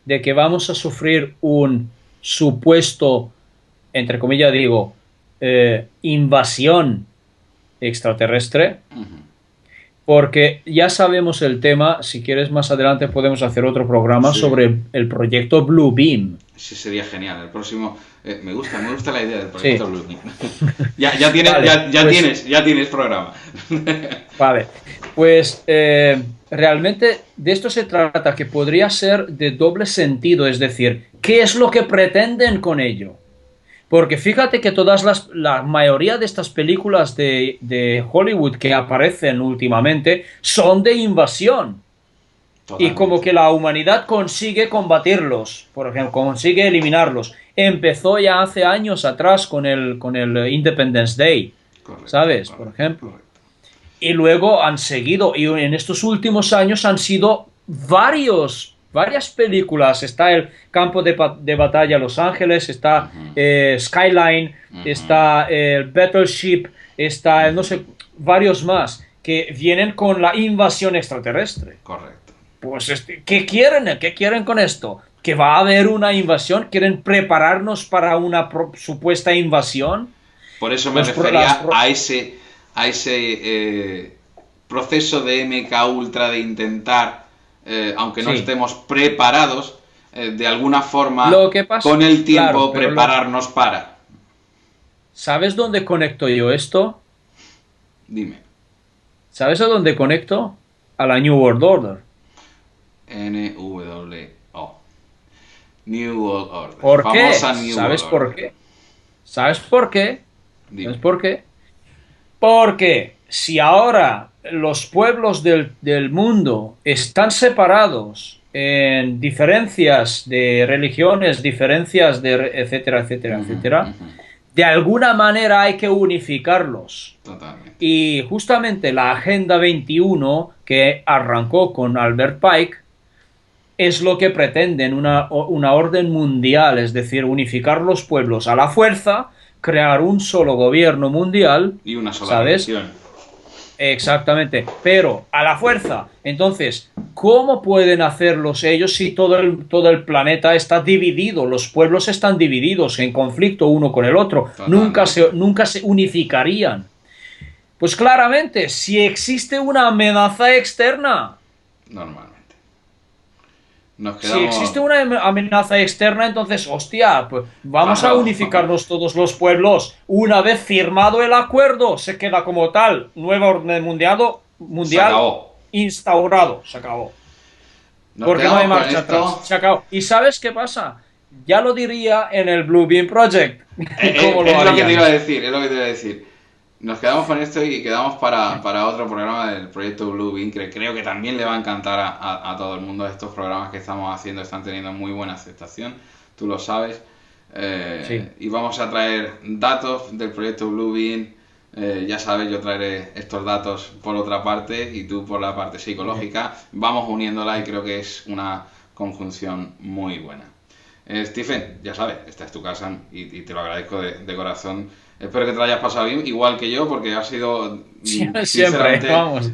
Speaker 2: de que vamos a sufrir un supuesto, entre comillas digo, invasión extraterrestre,
Speaker 1: Uh-huh.
Speaker 2: porque ya sabemos el tema. Si quieres más adelante podemos hacer otro programa
Speaker 1: Sí,
Speaker 2: sobre el proyecto Blue Beam.
Speaker 1: sí, sería genial. El próximo, me gusta la idea del proyecto
Speaker 2: Sí,
Speaker 1: Blue. Ya tienes,
Speaker 2: vale, pues
Speaker 1: ya tienes programa.
Speaker 2: vale, pues realmente de esto se trata, que podría ser de doble sentido, es decir, ¿qué es lo que pretenden con ello? Porque fíjate que la mayoría de estas películas de Hollywood que aparecen últimamente son de invasión y como
Speaker 1: Totalmente.
Speaker 2: que la humanidad consigue combatirlos, por ejemplo, consigue eliminarlos. Empezó ya hace años atrás con el Independence Day,
Speaker 1: Correcto,
Speaker 2: ¿sabes? Por
Speaker 1: correcto,
Speaker 2: ejemplo.
Speaker 1: correcto.
Speaker 2: Y luego han seguido, y en estos últimos años han sido varias películas. Está el campo de batalla Los Ángeles, está
Speaker 1: Ujú,
Speaker 2: Skyline,
Speaker 1: ujú.
Speaker 2: está el Battleship, está no sé, varios más que vienen con la invasión extraterrestre.
Speaker 1: Correcto.
Speaker 2: Pues, ¿qué quieren? ¿Qué quieren con esto? ¿Que va a haber una invasión? ¿Quieren prepararnos para una supuesta invasión?
Speaker 1: Por eso me
Speaker 2: Los pro- las
Speaker 1: refería
Speaker 2: pro-
Speaker 1: a ese proceso de MK Ultra de intentar, aunque no
Speaker 2: sí.
Speaker 1: estemos preparados, de alguna forma,
Speaker 2: Lo que pasa,
Speaker 1: con el
Speaker 2: claro,
Speaker 1: tiempo,
Speaker 2: pero
Speaker 1: prepararnos para.
Speaker 2: ¿sabes dónde conecto yo esto?
Speaker 1: Dime.
Speaker 2: ¿Sabes a dónde conecto? A la New World Order.
Speaker 1: NWO. New World Order.
Speaker 2: ¿Por qué?
Speaker 1: Famosa New World
Speaker 2: ¿Sabes por
Speaker 1: Order.
Speaker 2: qué? ¿Sabes por qué? ¿Sabes
Speaker 1: Dime.
Speaker 2: por qué? Porque si ahora los pueblos del mundo están separados en diferencias de religiones, diferencias de etcétera, etcétera,
Speaker 1: Ujú,
Speaker 2: etcétera,
Speaker 1: ujú.
Speaker 2: de alguna manera hay que unificarlos.
Speaker 1: Totalmente.
Speaker 2: Y justamente la Agenda 21, que arrancó con Albert Pike, es lo que pretenden, una orden mundial, es decir, unificar los pueblos a la fuerza, crear un solo gobierno mundial,
Speaker 1: Y una sola
Speaker 2: ¿sabes?
Speaker 1: religión.
Speaker 2: Exactamente, pero a la fuerza. Entonces, ¿cómo pueden hacerlos ellos si todo el planeta está dividido? Los pueblos están divididos en conflicto uno con el otro.
Speaker 1: Totalmente.
Speaker 2: Nunca se unificarían. Pues claramente, si existe una amenaza externa,
Speaker 1: Normalmente. Nos
Speaker 2: si
Speaker 1: quedamos.
Speaker 2: existe una amenaza externa, entonces, hostia, pues vamos a
Speaker 1: Claro.
Speaker 2: unificarnos todos los pueblos. Una vez firmado el acuerdo, se queda como tal. Nueva orden
Speaker 1: Se
Speaker 2: mundial
Speaker 1: acabó.
Speaker 2: instaurado. Se acabó.
Speaker 1: Nos
Speaker 2: Porque no
Speaker 1: quedamos
Speaker 2: hay
Speaker 1: con
Speaker 2: marcha atrás.
Speaker 1: esto.
Speaker 2: Se acabó. ¿Y sabes qué pasa? Ya lo diría en el Blue Beam Project. ¿Cómo lo
Speaker 1: Es lo que te
Speaker 2: harían?
Speaker 1: iba a decir, es lo que te iba a decir. Nos quedamos con esto y quedamos para otro programa del proyecto Blue Bean, que creo que también le va a encantar a todo el mundo. Estos programas que estamos haciendo están teniendo muy buena aceptación, tú lo sabes.
Speaker 2: Sí.
Speaker 1: Y vamos a traer datos del proyecto Blue Bean. Ya sabes, yo traeré estos datos por otra parte y tú por la parte
Speaker 2: Ok.
Speaker 1: psicológica. Vamos uniéndola y creo que es una conjunción muy buena. Stephen, ya sabes, esta es tu casa y te lo agradezco de corazón. Espero que te lo hayas pasado bien, igual que yo, porque ha sido,
Speaker 2: Siempre,
Speaker 1: sinceramente,
Speaker 2: vamos.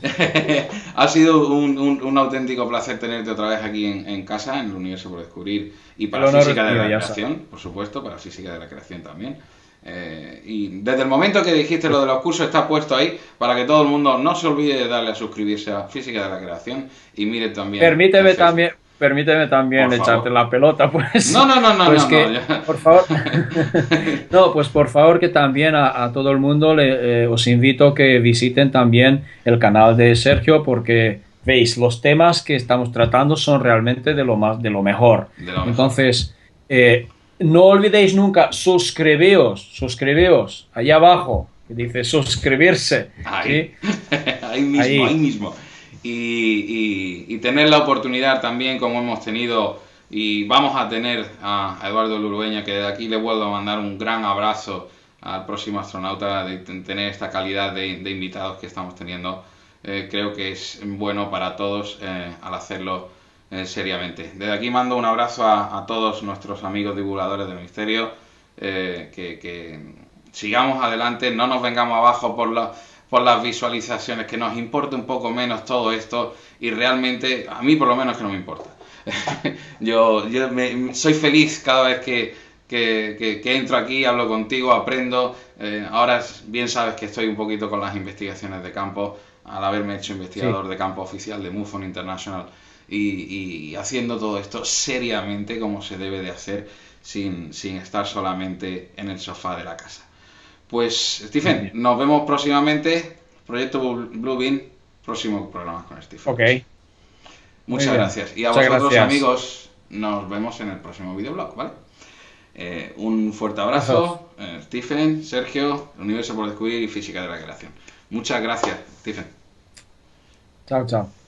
Speaker 1: ha sido un auténtico placer tenerte otra vez aquí en casa, en el universo por descubrir, y
Speaker 2: El
Speaker 1: para
Speaker 2: honor
Speaker 1: Física
Speaker 2: es
Speaker 1: de
Speaker 2: mío,
Speaker 1: la
Speaker 2: ya sabes.
Speaker 1: Creación, por supuesto, para Física de la Creación también. Y desde el momento que dijiste lo de los cursos está puesto ahí para que todo el mundo no se olvide de darle a suscribirse a Física de la Creación y mire también en Facebook.
Speaker 2: Permíteme
Speaker 1: Por
Speaker 2: también echarte
Speaker 1: favor.
Speaker 2: la pelota,
Speaker 1: No,
Speaker 2: pues,
Speaker 1: no, no, no, no,
Speaker 2: pues
Speaker 1: no.
Speaker 2: que, por favor, no, pues por favor que también a todo el mundo os invito que visiten también el canal de Sergio porque veis, los temas que estamos tratando son realmente de lo mejor.
Speaker 1: De lo mejor.
Speaker 2: Entonces, no olvidéis nunca, suscribíos, allá abajo, que dice suscribirse,
Speaker 1: Ahí.
Speaker 2: ¿sí?
Speaker 1: Ahí mismo, ahí
Speaker 2: Ahí.
Speaker 1: mismo. Y tener la oportunidad también, como hemos tenido, y vamos a tener a Eduardo Lurueña, que de aquí le vuelvo a mandar un gran abrazo al próximo astronauta, de tener esta calidad de invitados que estamos teniendo. Creo que es bueno para todos al hacerlo seriamente. Desde aquí mando un abrazo a todos nuestros amigos divulgadores del misterio, que sigamos adelante, no nos vengamos abajo por las visualizaciones, que nos importe un poco menos todo esto y realmente, a mí por lo menos que no me importa. Soy feliz cada vez que entro aquí, hablo contigo, aprendo. Ahora bien sabes que estoy un poquito con las investigaciones de campo, al haberme hecho
Speaker 2: Sí.
Speaker 1: investigador de campo oficial de MUFON International y haciendo todo esto seriamente como se debe de hacer sin estar solamente en el sofá de la casa. Pues,
Speaker 2: Muy
Speaker 1: Stephen,
Speaker 2: bien.
Speaker 1: nos vemos próximamente. Proyecto Blue Bean, próximo programa con Stephen
Speaker 2: Ok,
Speaker 1: Russo.
Speaker 2: muy
Speaker 1: Muchas
Speaker 2: bien.
Speaker 1: gracias. Y a
Speaker 2: Muchas
Speaker 1: vosotros,
Speaker 2: gracias.
Speaker 1: amigos, nos vemos en el próximo videoblog, ¿vale? Un fuerte
Speaker 2: Besos.
Speaker 1: abrazo, Stephen, Sergio, el universo por descubrir y física de la creación. Muchas gracias, Stephen.
Speaker 2: Chao, chao.